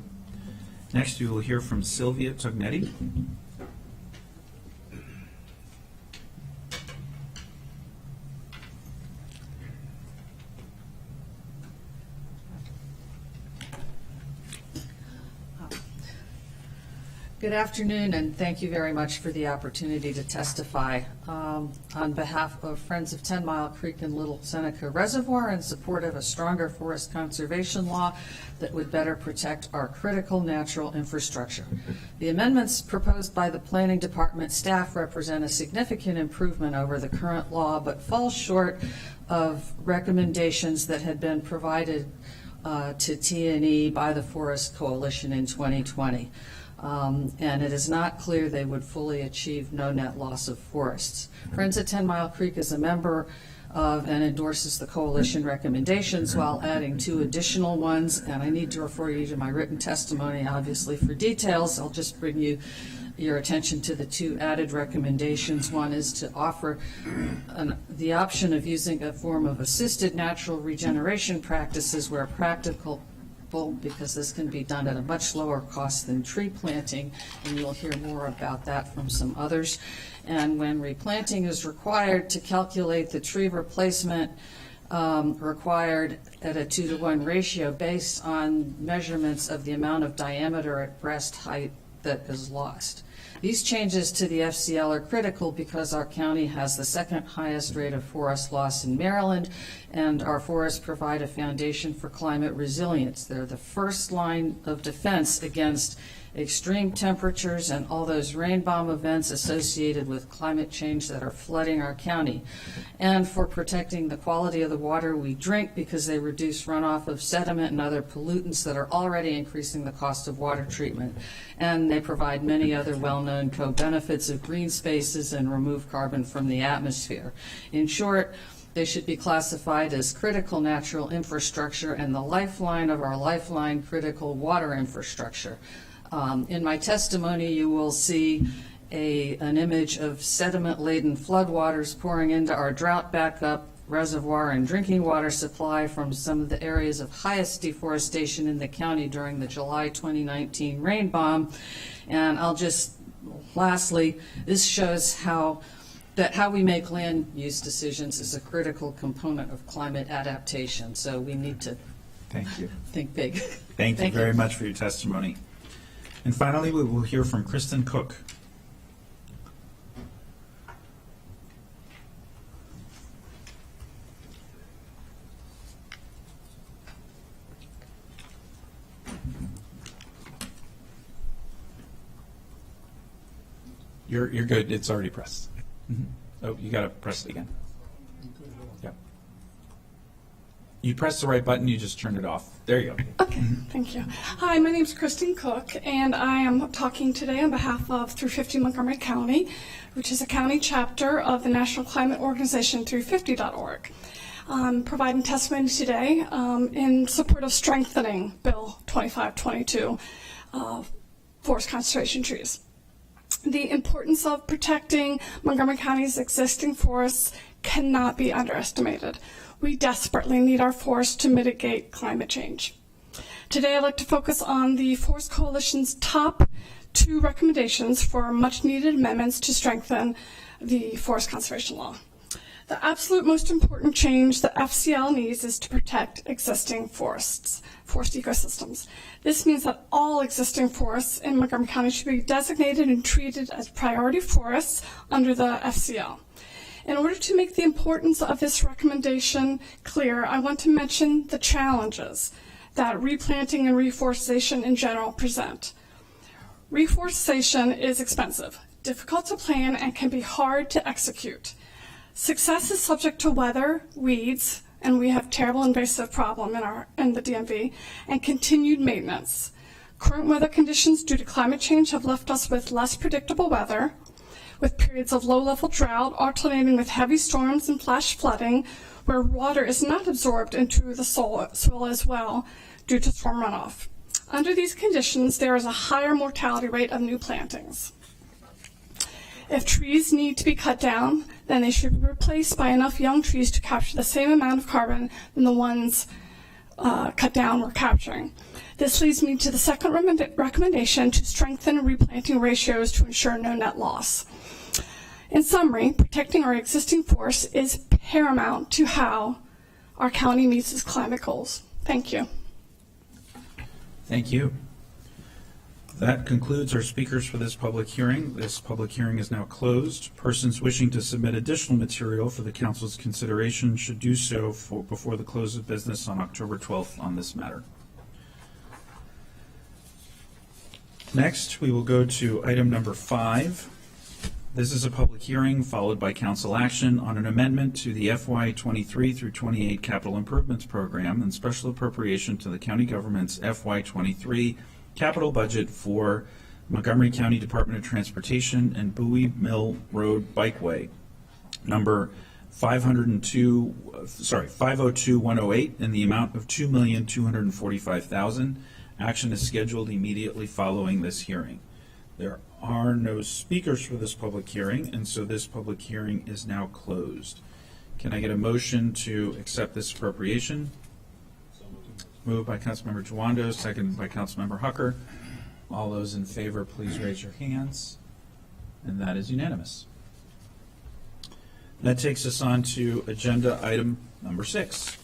Next, we will hear from Sylvia Tognetti. Good afternoon, and thank you very much for the opportunity to testify on behalf of Friends of 10 Mile Creek and Little Seneca Reservoir in support of a stronger forest conservation law that would better protect our critical natural infrastructure. The amendments proposed by the Planning Department staff represent a significant improvement over the current law, but fall short of recommendations that had been provided to T&E by the Forest Coalition in 2020. And it is not clear they would fully achieve no net loss of forests. Friends at 10 Mile Creek is a member of and endorses the coalition recommendations while adding 2 additional ones, and I need to refer you to my written testimony, obviously, for details. I'll just bring your attention to the 2 added recommendations. One is to offer the option of using a form of assisted natural regeneration practices where practical, because this can be done at a much lower cost than tree planting, and you'll hear more about that from some others. And when replanting is required, to calculate the tree replacement required at a 2-to-1 ratio based on measurements of the amount of diameter at breast height that is lost. These changes to the FCL are critical because our county has the 2nd highest rate of forest loss in Maryland, and our forests provide a foundation for climate resilience. They're the first line of defense against extreme temperatures and all those rain bomb events associated with climate change that are flooding our county, and for protecting the quality of the water we drink because they reduce runoff of sediment and other pollutants that are already increasing the cost of water treatment. And they provide many other well-known co-benefits of green spaces and remove carbon from the atmosphere. In short, they should be classified as critical natural infrastructure and the lifeline of our lifeline critical water infrastructure. In my testimony, you will see an image of sediment-laden floodwaters pouring into our drought backup reservoir and drinking water supply from some of the areas of highest deforestation in the county during the July 2019 rain bomb. And I'll just, lastly, this shows how we make land use decisions is a critical component of climate adaptation. So we need to think big. Thank you very much for your testimony. And finally, we will hear from Kristen Cook. You're good. It's already pressed. Mm-hmm. Oh, you got to press it again. Yep. You pressed the right button. You just turned it off. There you go. Okay, thank you. Hi, my name is Kristen Cook, and I am talking today on behalf of 350 Montgomery County, which is a county chapter of the National Climate Organization 350.org. Providing testimony today in support of strengthening Bill 2522, forest conservation trees. The importance of protecting Montgomery County's existing forests cannot be underestimated. We desperately need our forests to mitigate climate change. Today, I'd like to focus on the Forest Coalition's top 2 recommendations for much-needed amendments to strengthen the forest conservation law. The absolute most important change the FCL needs is to protect existing forest ecosystems. This means that all existing forests in Montgomery County should be designated and treated as priority forests under the FCL. In order to make the importance of this recommendation clear, I want to mention the challenges that replanting and reforestation in general present. Reforestation is expensive, difficult to plan, and can be hard to execute. Success is subject to weather, weeds, and we have terrible invasive problem in the DMV, and continued maintenance. Current weather conditions due to climate change have left us with less predictable weather, with periods of low-level drought alternating with heavy storms and flash flooding, where water is not absorbed into the soil as well due to storm runoff. Under these conditions, there is a higher mortality rate of new plantings. If trees need to be cut down, then they should be replaced by enough young trees to capture the same amount of carbon than the ones cut down or capturing. This leads me to the second recommendation, to strengthen replanting ratios to ensure no net loss. In summary, protecting our existing forest is paramount to how our county meets its climate goals. Thank you. Thank you. That concludes our speakers for this public hearing. This public hearing is now closed. Persons wishing to submit additional material for the council's consideration should do so before the close of business on October 12th on this matter. Next, we will go to item number 5. This is a public hearing followed by council action on an amendment to the FY 23 through 28 Capital Improvements Program and special appropriation to the county government's FY 23 capital budget for Montgomery County Department of Transportation and Bowie Mill Road Bikeway, number 502-108, in the amount of $2,245,000. Action is scheduled immediately following this hearing. There are no speakers for this public hearing, and so this public hearing is now closed. Can I get a motion to accept this appropriation? Moved by Councilmember Tawando, seconded by Councilmember Hucker. All those in favor, please raise your hands. And that is unanimous. That takes us on to agenda item number 6.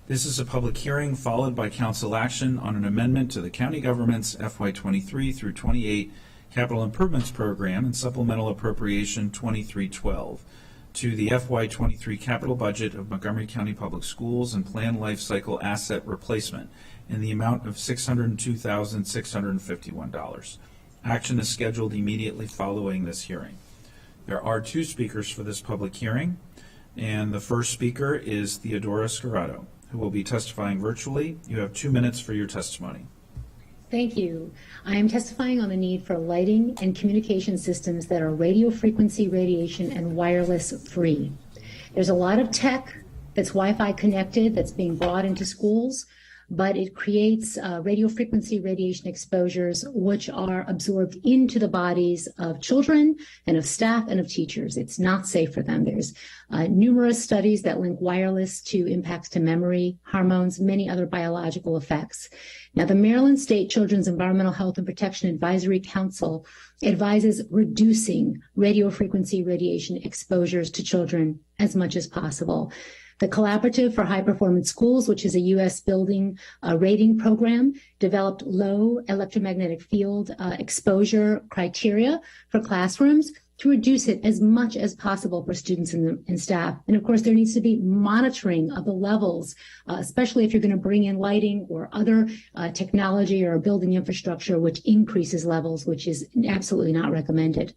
This is a public hearing followed by council action on an amendment to the county government's FY 23 through 28 Capital Improvements Program and Supplemental Appropriation 2312 to the FY 23 capital budget of Montgomery County Public Schools and Planned Life Cycle Asset Replacement in the amount of $602,651. Action is scheduled immediately following this hearing. There are 2 speakers for this public hearing, and the first speaker is Theodora Scarato, who will be testifying virtually. You have 2 minutes for your testimony. Thank you. I am testifying on the need for lighting and communication systems that are radio frequency, radiation, and wireless free. There's a lot of tech that's Wi-Fi connected that's being brought into schools, but it creates radio frequency radiation exposures which are absorbed into the bodies of children and of staff and of teachers. It's not safe for them. There's numerous studies that link wireless to impacts to memory, hormones, many other biological effects. Now, the Maryland State Children's Environmental Health and Protection Advisory Council advises reducing radio frequency radiation exposures to children as much as possible. The Collaborative for High Performance Schools, which is a U.S. building rating program, developed low electromagnetic field exposure criteria for classrooms to reduce it as much as possible for students and staff. And of course, there needs to be monitoring of the levels, especially if you're going to bring in lighting or other technology or building infrastructure, which increases levels, which is absolutely not recommended.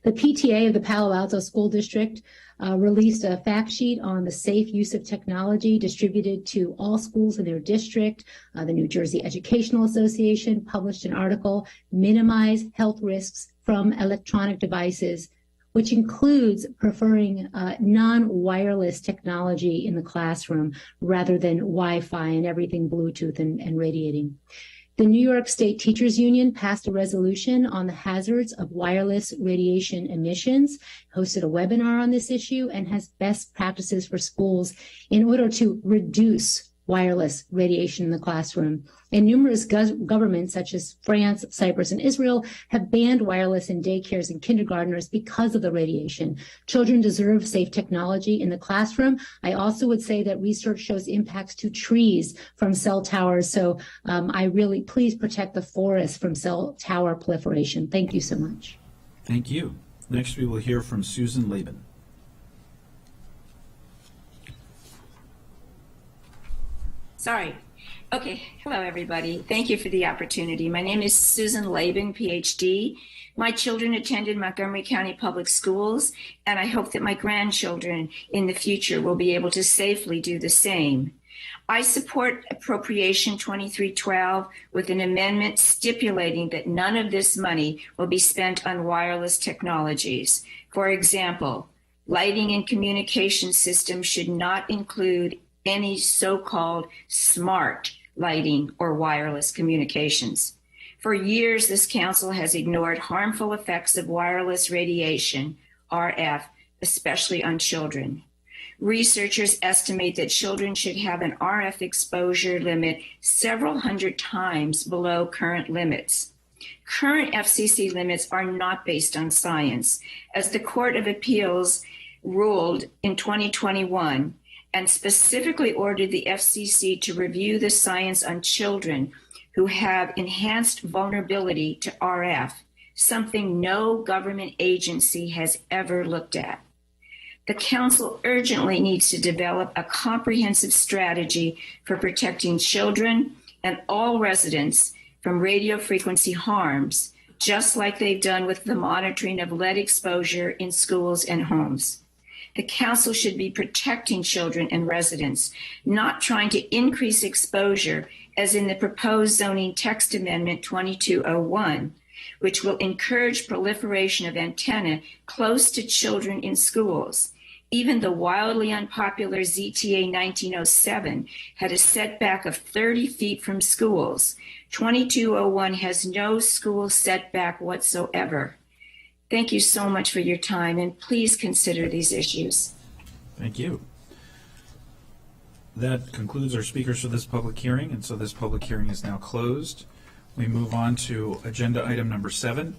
The PTA of the Palo Alto School District released a fact sheet on the safe use of technology distributed to all schools in their district. The New Jersey Educational Association published an article, Minimize Health Risks from Electronic Devices, which includes preferring non-wireless technology in the classroom rather than Wi-Fi and everything Bluetooth and radiating. The New York State Teachers Union passed a resolution on the hazards of wireless radiation emissions, hosted a webinar on this issue, and has best practices for schools in order to reduce wireless radiation in the classroom. And numerous governments, such as France, Cyprus, and Israel, have banned wireless in daycares and kindergartners because of the radiation. Children deserve safe technology in the classroom. I also would say that research shows impacts to trees from cell towers. So I really, please protect the forest from cell tower proliferation. Thank you so much. Thank you. Next, we will hear from Susan Laban. Sorry. Okay. Hello, everybody. Thank you for the opportunity. My name is Susan Laban, PhD. My children attended Montgomery County Public Schools, and I hope that my grandchildren in the future will be able to safely do the same. I support Appropriation 2312 with an amendment stipulating that none of this money will be spent on wireless technologies. For example, lighting and communication systems should not include any so-called smart lighting or wireless communications. For years, this council has ignored harmful effects of wireless radiation, RF, especially on children. researchers estimate that children should have an RF exposure limit several hundred times below current limits. Current FCC limits are not based on science, as the Court of Appeals ruled in 2021 and specifically ordered the FCC to review the science on children who have enhanced vulnerability to RF, something no government agency has ever looked at. The Council urgently needs to develop a comprehensive strategy for protecting children and all residents from radio frequency harms, just like they've done with the monitoring of lead exposure in schools and homes. The Council should be protecting children and residents, not trying to increase exposure, as in the proposed zoning text amendment 2201, which will encourage proliferation of antenna close to children in schools. Even the wildly unpopular ZTA 1907 had a setback of 30 feet from schools. 2201 has no school setback whatsoever. Thank you so much for your time, and please consider these issues. Thank you. That concludes our speakers for this public hearing, and so this public hearing is now closed. We move on to agenda item number 7.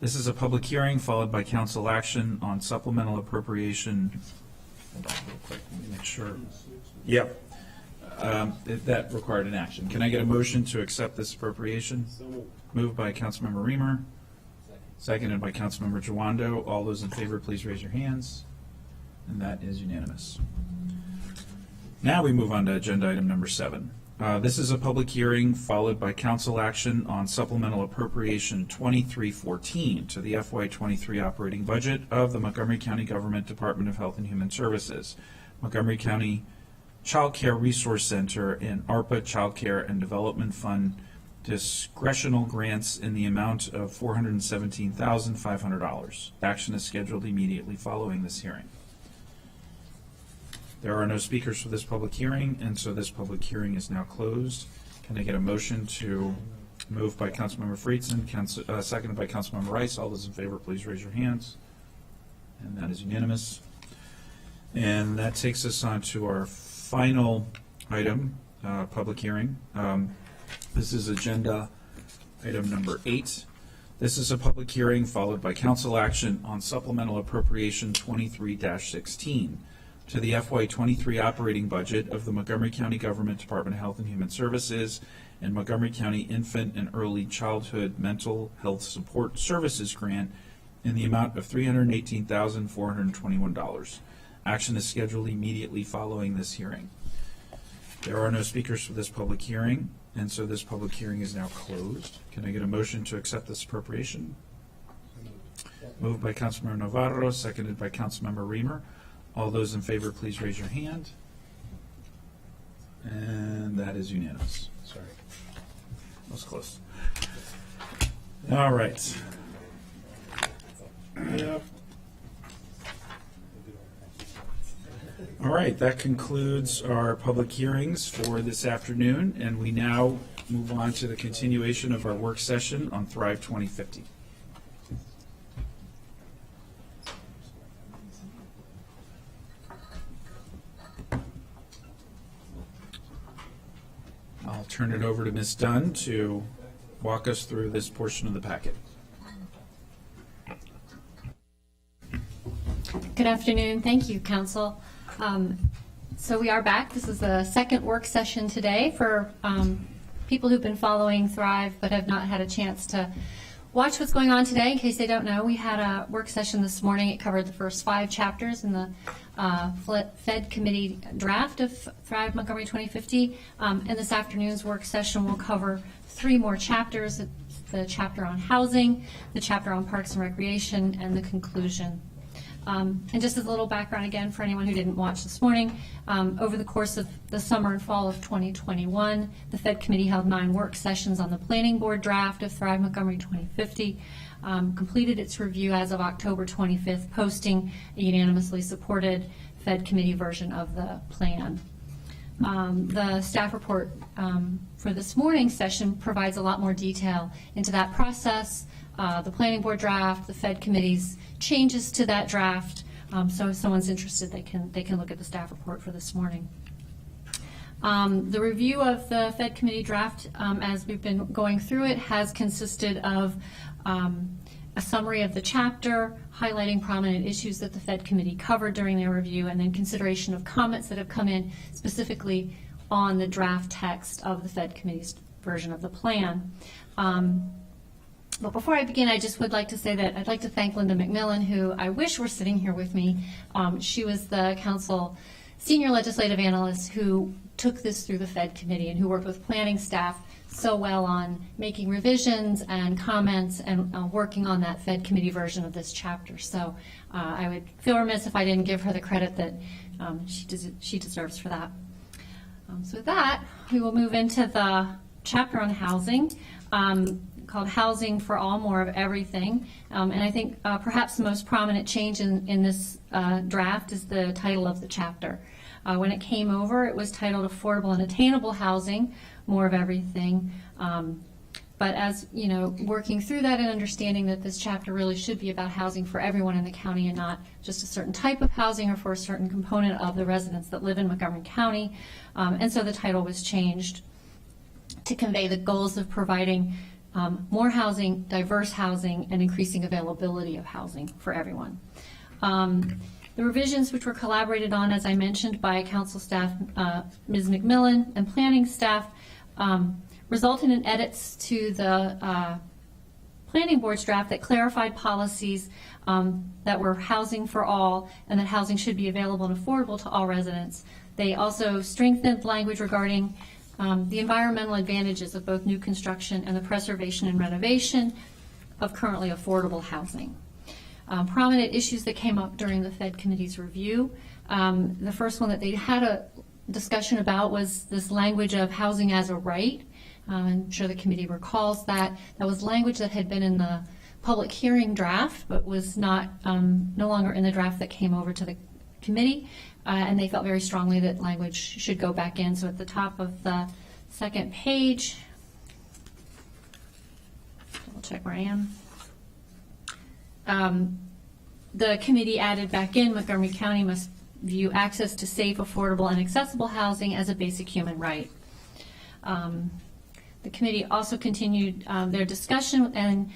This is a public hearing followed by council action on supplemental appropriation. Hold on real quick, let me make sure. Yep. That required an action. Can I get a motion to accept this appropriation? Moved by Councilmember Reamer. Seconded by Councilmember Jawando. All those in favor, please raise your hands. And that is unanimous. Now we move on to agenda item number 7. This is a public hearing followed by council action on supplemental appropriation 2314 to the FY23 operating budget of the Montgomery County Government Department of Health and Human Services, Montgomery County Child Care Resource Center, and ARPA Child Care and Development Fund discretional grants in the amount of $417,500. Action is scheduled immediately following this hearing. There are no speakers for this public hearing, and so this public hearing is now closed. Can I get a motion to move by Councilmember Friedson, seconded by Councilmember Rice? All those in favor, please raise your hands. And that is unanimous. And that takes us on to our final item, public hearing. This is agenda item number 8. This is a public hearing followed by council action on supplemental appropriation 23-16 to the FY23 operating budget of the Montgomery County Government Department of Health and Human Services and Montgomery County Infant and Early Childhood Mental Health Support Services Grant in the amount of $318,421. Action is scheduled immediately following this hearing. There are no speakers for this public hearing, and so this public hearing is now closed. Can I get a motion to accept this appropriation? Moved by Councilmember Navarro, seconded by Councilmember Reamer. All those in favor, please raise your hand. And that is unanimous. Sorry. That was close. All right. Yep. All right, that concludes our public hearings for this afternoon, and we now move on to the continuation of our work session on Thrive 2050. I'll turn it over to Ms. Dunn to walk us through this portion of the packet. Good afternoon. Thank you, Council. So we are back. This is the second work session today for people who've been following Thrive but have not had a chance to watch what's going on today. In case they don't know, we had a work session this morning. It covered the first 5 chapters in the Fed Committee draft of Thrive Montgomery 2050. And this afternoon's work session will cover 3 more chapters, the chapter on housing, the chapter on parks and recreation, and the conclusion. And just as a little background again for anyone who didn't watch this morning, over the course of the summer and fall of 2021, the Fed Committee held 9 work sessions on the Planning Board draft of Thrive Montgomery 2050, completed its review as of October 25th, posting a unanimously supported Fed Committee version of the plan. The staff report for this morning's session provides a lot more detail into that process, the Planning Board draft, the Fed Committee's changes to that draft, So if someone's interested, they can look at the staff report for this morning. The review of the Fed committee draft, as we've been going through it, has consisted of a summary of the chapter, highlighting prominent issues that the Fed committee covered during their review, and then consideration of comments that have come in specifically on the draft text of the Fed committee's version of the plan. But before I begin, I just would like to say that I'd like to thank Linda McMillan, who I wish were sitting here with me. She was the council senior legislative analyst who took this through the Fed committee and who worked with planning staff so well on making revisions and comments and working on that Fed committee version of this chapter. So I would feel remiss if I didn't give her the credit that she deserves for that. So with that, we will move into the chapter on housing, called Housing for All, More of Everything. And I think perhaps the most prominent change in this draft is the title of the chapter. When it came over, it was titled Affordable and Attainable Housing, More of Everything. But as you know, working through that and understanding that this chapter really should be about housing for everyone in the county and not just a certain type of housing or for a certain component of the residents that live in Montgomery County. And so the title was changed to convey the goals of providing more housing, diverse housing, and increasing availability of housing for everyone. The revisions, which were collaborated on, as I mentioned, by council staff, Ms. McMillan, and planning staff, resulted in edits to the planning board's draft that clarified policies that were housing for all and that housing should be available and affordable to all residents. They also strengthened language regarding the environmental advantages of both new construction and the preservation and renovation of currently affordable housing. Prominent issues that came up during the Fed committee's review. The first one that they had a discussion about was this language of housing as a right. I'm sure the committee recalls that. That was language that had been in the public hearing draft, but was not no longer in the draft that came over to the committee. And they felt very strongly that language should go back in. So at the top of the second page, I'll check where I am. The committee added back in, Montgomery County must view access to safe, affordable, and accessible housing as a basic human right. The committee also continued their discussion, and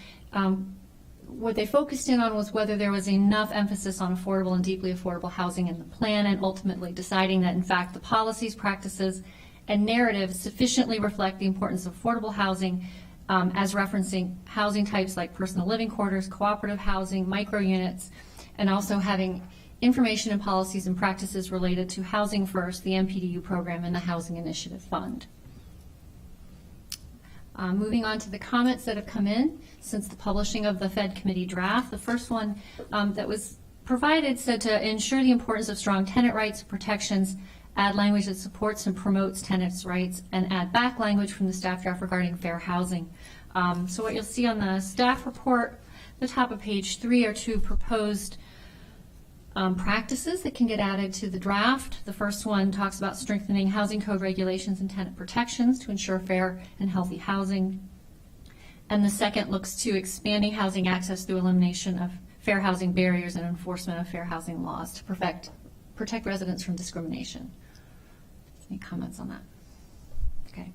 what they focused in on was whether there was enough emphasis on affordable and deeply affordable housing in the plan, and ultimately deciding that in fact the policies, practices, and narratives sufficiently reflect the importance of affordable housing, as referencing housing types like personal living quarters, cooperative housing, micro units, and also having information and policies and practices related to Housing First, the MPDU program, and the Housing Initiative Fund. Moving on to the comments that have come in since the publishing of the Fed committee draft. The first one that was provided said to ensure the importance of strong tenant rights and protections, add language that supports and promotes tenants' rights, and add back language from the staff draft regarding fair housing. So what you'll see on the staff report, the top of page 3 are 2 proposed practices that can get added to the draft. The first one talks about strengthening housing code regulations and tenant protections to ensure fair and healthy housing. And the second looks to expanding housing access through elimination of fair housing barriers and enforcement of fair housing laws to protect residents from discrimination. Any comments on that? Okay.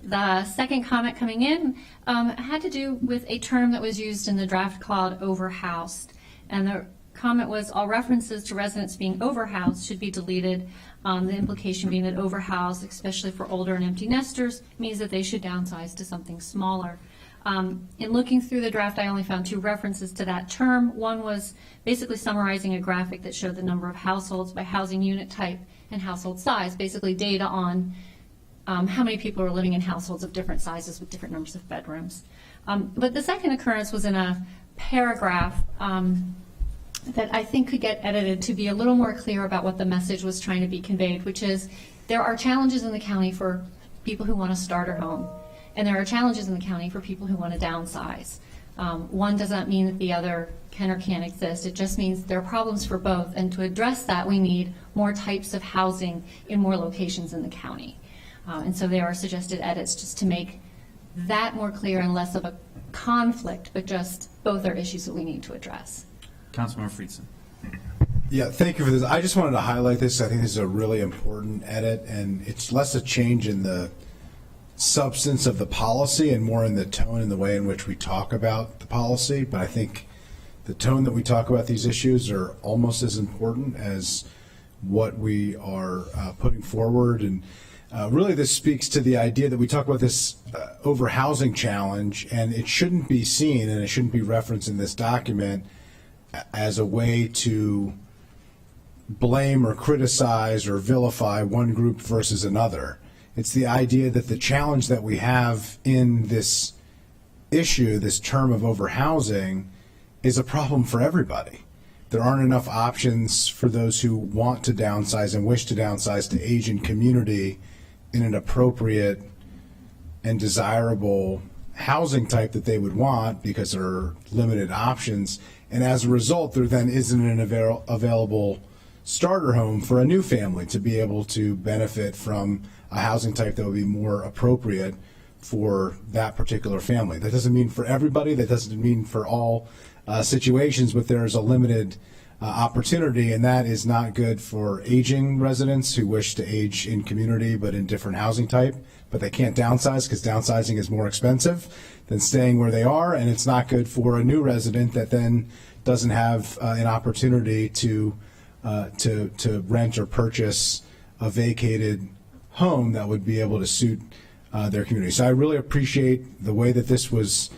The second comment coming in had to do with a term that was used in the draft called overhoused. And the comment was all references to residents being overhoused should be deleted. The implication being that overhoused, especially for older and empty nesters, means that they should downsize to something smaller. In looking through the draft, I only found 2 references to that term. One was basically summarizing a graphic that showed the number of households by housing unit type and household size, basically data on how many people are living in households of different sizes with different numbers of bedrooms. But the second occurrence was in a paragraph that I think could get edited to be a little more clear about what the message was trying to be conveyed, which is there are challenges in the county for people who want to start a home, and there are challenges in the county for people who want to downsize. One does not mean that the other can or can't exist. It just means there are problems for both, and to address that, we need more types of housing in more locations in the county. And so there are suggested edits just to make that more clear and less of a conflict, but just both are issues that we need to address. Councilmember Friedson. Yeah, thank you for this. I just wanted to highlight this. I think this is a really important edit, and it's less a change in the substance of the policy and more in the tone and the way in which we talk about the policy. But I think the tone that we talk about these issues are almost as important as what we are putting forward. And really this speaks to the idea that we talk about this overhousing challenge, and it shouldn't be seen and it shouldn't be referenced in this document as a way to blame or criticize or vilify one group versus another. It's the idea that the challenge that we have in this issue, this term of overhousing, is a problem for everybody. There aren't enough options for those who want to downsize and wish to downsize to age in community in an appropriate and desirable housing type that they would want, because there are limited options. And as a result, there then isn't an available starter home for a new family to be able to benefit from a housing type that would be more appropriate for that particular family. That doesn't mean for everybody, that doesn't mean for all situations, but there's a limited opportunity, and that is not good for aging residents who wish to age in community but in different housing type, but they can't downsize because downsizing is more expensive than staying where they are, and it's not good for a new resident that then doesn't have an opportunity to rent or purchase a vacated home that would be able to suit their community. So I really appreciate the way that this was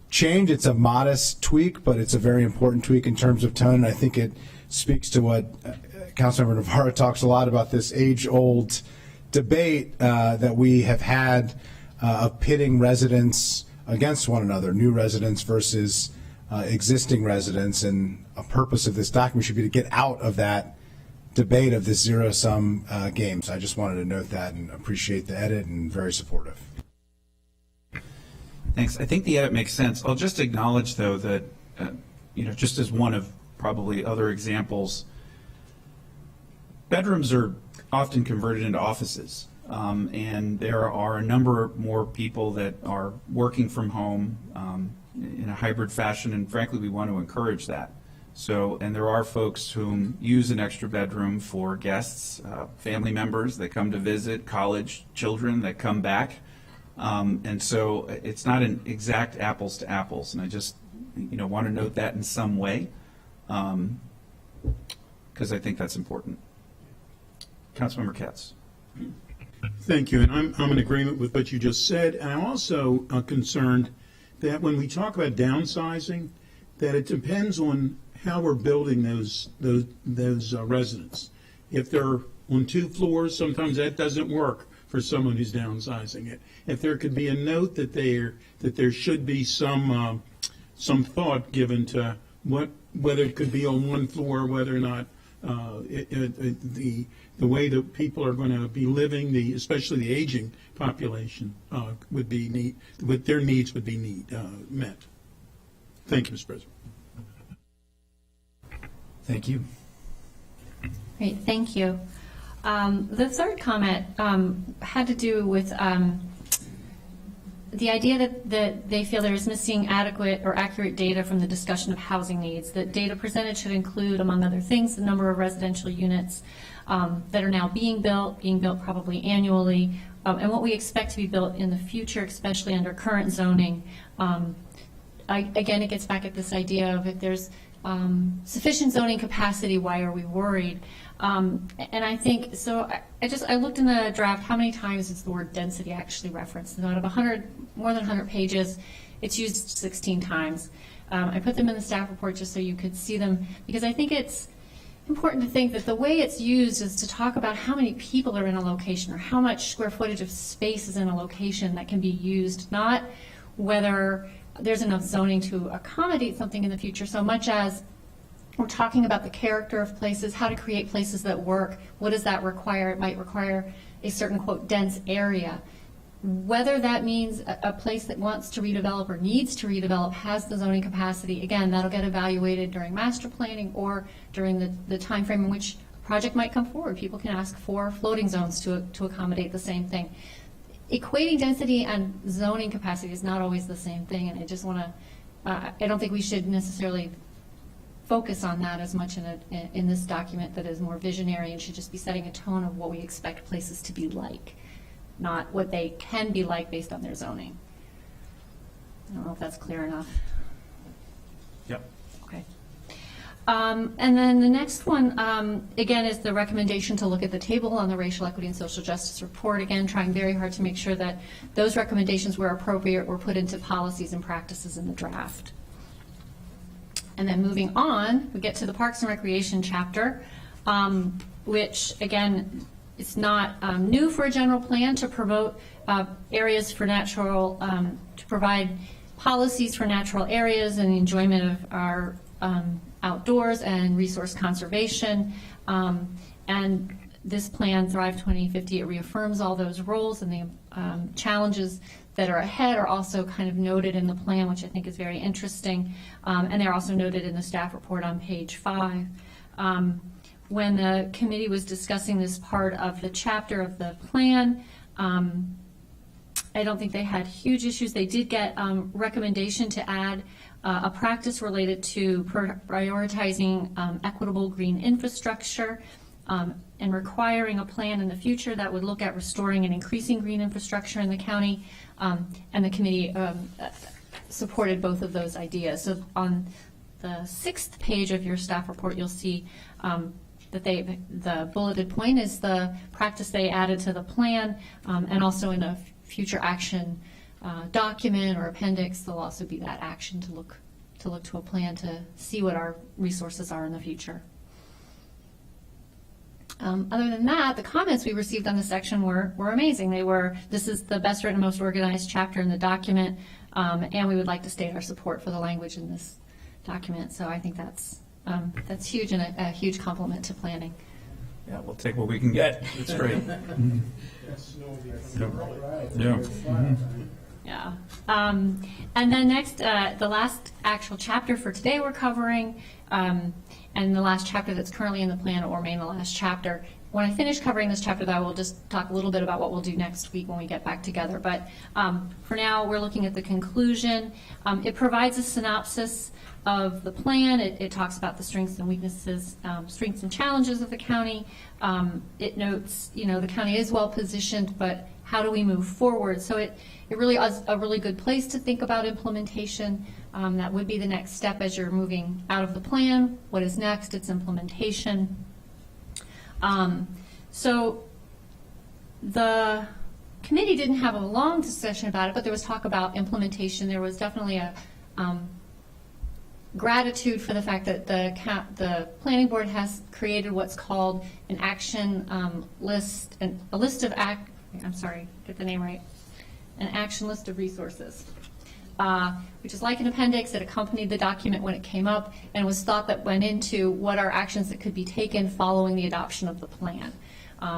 changed. It's a modest tweak, but it's a very important tweak in terms of tone. And I think it speaks to what Councilmember Navarro talks a lot about, this age-old debate that we have had of pitting residents against one another, new residents versus existing residents. And a purpose of this document should be to get out of that debate of this zero-sum game. So I just wanted to note that and appreciate the edit and very supportive. Thanks. I think the edit makes sense. I'll just acknowledge, though, that, just as one of probably other examples, bedrooms are often converted into offices. And there are a number more people that are working from home in a hybrid fashion, and frankly, we want to encourage that. So, and there are folks who use an extra bedroom for guests, family members that come to visit, college children that come back. And so it's not an exact apples to apples, and I just want to note that in some way, because I think that's important. Councilmember Katz. Thank you, and I'm in agreement with what you just said, and I'm also concerned that when we talk about downsizing, that it depends on how we're building those residents. If they're on 2 floors, sometimes that doesn't work for someone who's downsizing it. If there could be a note that there should be some thought given to whether it could be on 1 floor, whether or not the way that people are going to be living, especially the aging population, would be their needs would be met. Thank you, Mr. President. Thank you. Great, thank you. The third comment had to do with the idea that they feel there is missing adequate or accurate data from the discussion of housing needs. That data presented should include, among other things, the number of residential units that are now being built probably annually, and what we expect to be built in the future, especially under current zoning. Again, it gets back at this idea of if there's sufficient zoning capacity, why are we worried? And I think, so I looked in the draft, how many times is the word density actually referenced? Out of more than 100 pages, it's used 16 times. I put them in the staff report just so you could see them, because I think it's important to think that the way it's used is to talk about how many people are in a location or how much square footage of space is in a location that can be used, not whether there's enough zoning to accommodate something in the future, so much as we're talking about the character of places, how to create places that work. What does that require? It might require a certain, quote, dense area. Whether that means a place that wants to redevelop or needs to redevelop has the zoning capacity, again, that'll get evaluated during master planning or during the time frame in which a project might come forward. People can ask for floating zones to accommodate the same thing. equating density and zoning capacity is not always the same thing, and I just want to, I don't think we should necessarily focus on that as much in this document that is more visionary and should just be setting a tone of what we expect places to be like, not what they can be like based on their zoning. I don't know if that's clear enough. Yep. Okay. And then the next one, again, is the recommendation to look at the table on the Racial Equity and Social Justice Report. Again, trying very hard to make sure that those recommendations, where appropriate, were put into policies and practices in the draft. And then moving on, we get to the Parks and Recreation chapter, which, again, it's not new for a general plan to promote areas for natural, to provide policies for natural areas and the enjoyment of our outdoors and resource conservation. And this plan, Thrive 2050, it reaffirms all those roles, and the challenges that are ahead are also kind of noted in the plan, which I think is very interesting. And they're also noted in the staff report on page 5. When the committee was discussing this part of the chapter of the plan, I don't think they had huge issues. They did get recommendation to add a practice related to prioritizing equitable green infrastructure and requiring a plan in the future that would look at restoring and increasing green infrastructure in the county. And the committee supported both of those ideas. So on the 6th page of your staff report, you'll see that the bulleted point is the practice they added to the plan, and also in a future action document or appendix, there'll also be that action to look to a plan to see what our resources are in the future. Other than that, the comments we received on this section were amazing. This is the best written, most organized chapter in the document, and we would like to state our support for the language in this document. So I think that's huge, and a huge compliment to planning. Yeah, we'll take what we can get. That's great. Yeah. Yeah. And then next, the last actual chapter for today we're covering, and the last chapter that's currently in the plan will remain the last chapter. When I finish covering this chapter, though, I will just talk a little bit about what we'll do next week when we get back together. But for now, we're looking at the conclusion. It provides a synopsis of the plan. It talks about the strengths and weaknesses, strengths and challenges of the county. It notes, the county is well positioned, but how do we move forward? So it really is a really good place to think about implementation. That would be the next step as you're moving out of the plan. What is next? It's implementation. So the committee didn't have a long discussion about it, but there was talk about implementation. There was definitely a gratitude for the fact that the planning board has created what's called an action list, a list of get the name right, an action list of resources, which is like an appendix that accompanied the document when it came up, and was thought that went into what are actions that could be taken following the adoption of the plan.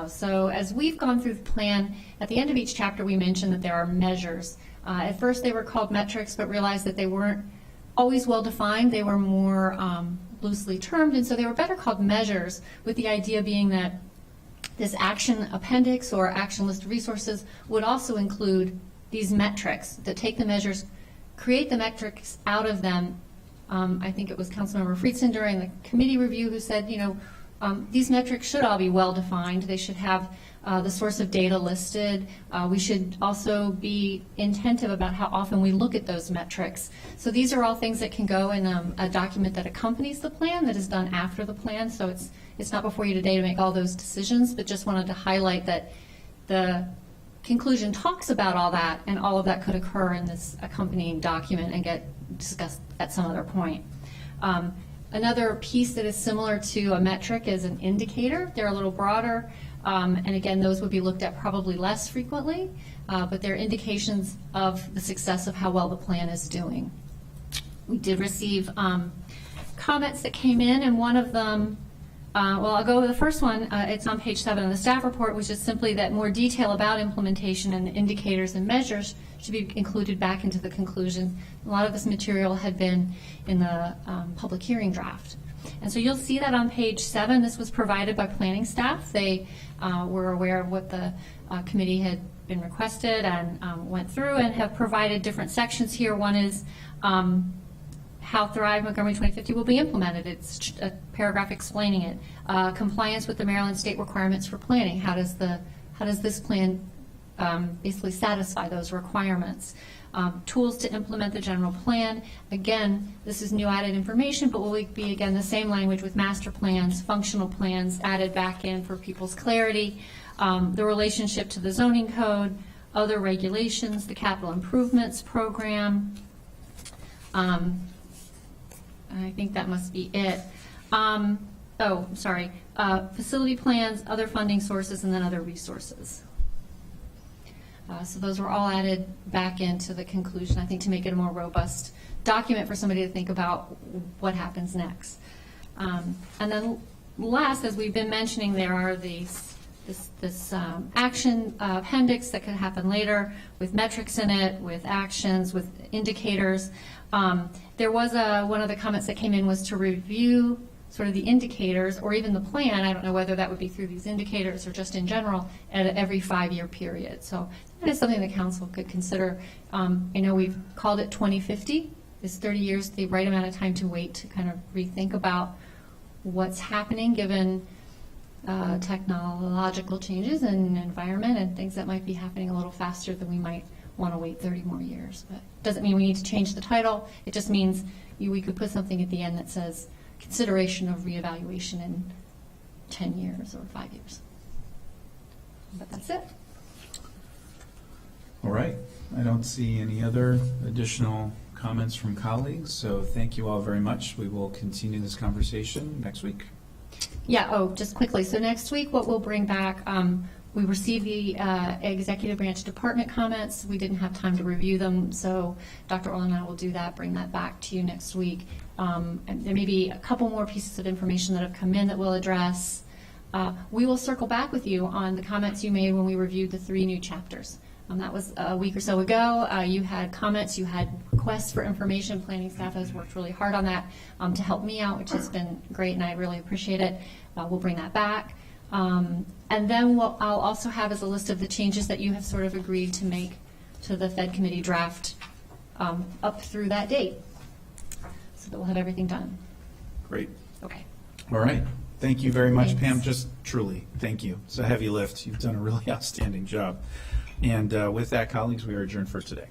So as we've gone through the plan, at the end of each chapter we mentioned that there are measures. At first they were called metrics, but realized that they weren't always well defined. They were more loosely termed, and so they were better called measures, with the idea being that this action appendix or action list of resources would also include these metrics that take the measures, create the metrics out of them. I think it was Councilmember Friedson during the committee review who said, these metrics should all be well defined. They should have the source of data listed. We should also be intentive about how often we look at those metrics. So these are all things that can go in a document that accompanies the plan, that is done after the plan. So it's not before you today to make all those decisions, but just wanted to highlight that the conclusion talks about all that, and all of that could occur in this accompanying document and get discussed at some other point. Another piece that is similar to a metric is an indicator. They're a little broader, and again, those would be looked at probably less frequently, but they're indications of the success of how well the plan is doing. We did receive comments that came in, and one of them, I'll go with the first one. It's on page 7 of the staff report, which is simply that more detail about implementation and the indicators and measures should be included back into the conclusion. A lot of this material had been in the public hearing draft. And so you'll see that on page 7. This was provided by planning staff. They were aware of what the committee had been requested and went through and have provided different sections here. One is how Thrive Montgomery 2050 will be implemented. It's a paragraph explaining it. Compliance with the Maryland state requirements for planning. How does this plan basically satisfy those requirements? Tools to implement the general plan. Again, this is new added information, but will be again the same language with master plans, functional plans added back in for people's clarity. The relationship to the zoning code, other regulations, the capital improvements program. I think that must be it. Facility plans, other funding sources, and then other resources. So those were all added back into the conclusion, I think, to make it a more robust document for somebody to think about what happens next. And then last, as we've been mentioning, there are this action appendix that could happen later with metrics in it, with actions, with indicators. There was one of the comments that came in was to review sort of the indicators or even the plan. I don't know whether that would be through these indicators or just in general at every 5-year period. So that is something the council could consider. I know we've called it 2050. Is 30 years the right amount of time to wait to kind of rethink about what's happening given technological changes and environment and things that might be happening a little faster than we might want to wait 30 more years. But it doesn't mean we need to change the title. It just means we could put something at the end that says consideration of reevaluation in 10 years or 5 years. But that's it. All right. I don't see any other additional comments from colleagues, so thank you all very much. We will continue this conversation next week. Yeah, just quickly. So next week, what we'll bring back, we received the executive branch department comments. We didn't have time to review them, so Dr. Orland and I will do that, bring that back to you next week. And there may be a couple more pieces of information that have come in that we'll address. We will circle back with you on the comments you made when we reviewed the 3 new chapters. That was a week or so ago. You had comments, you had requests for information. Planning staff has worked really hard on that to help me out, which has been great, and I really appreciate it. We'll bring that back. And then what I'll also have is a list of the changes that you have sort of agreed to make to the Fed committee draft up through that date, so that we'll have everything done. Great. Okay. All right. Thank you very much, Thanks. Pam. Just truly, thank you. It's a heavy lift. You've done a really outstanding job. And with that, colleagues, we are adjourned for today.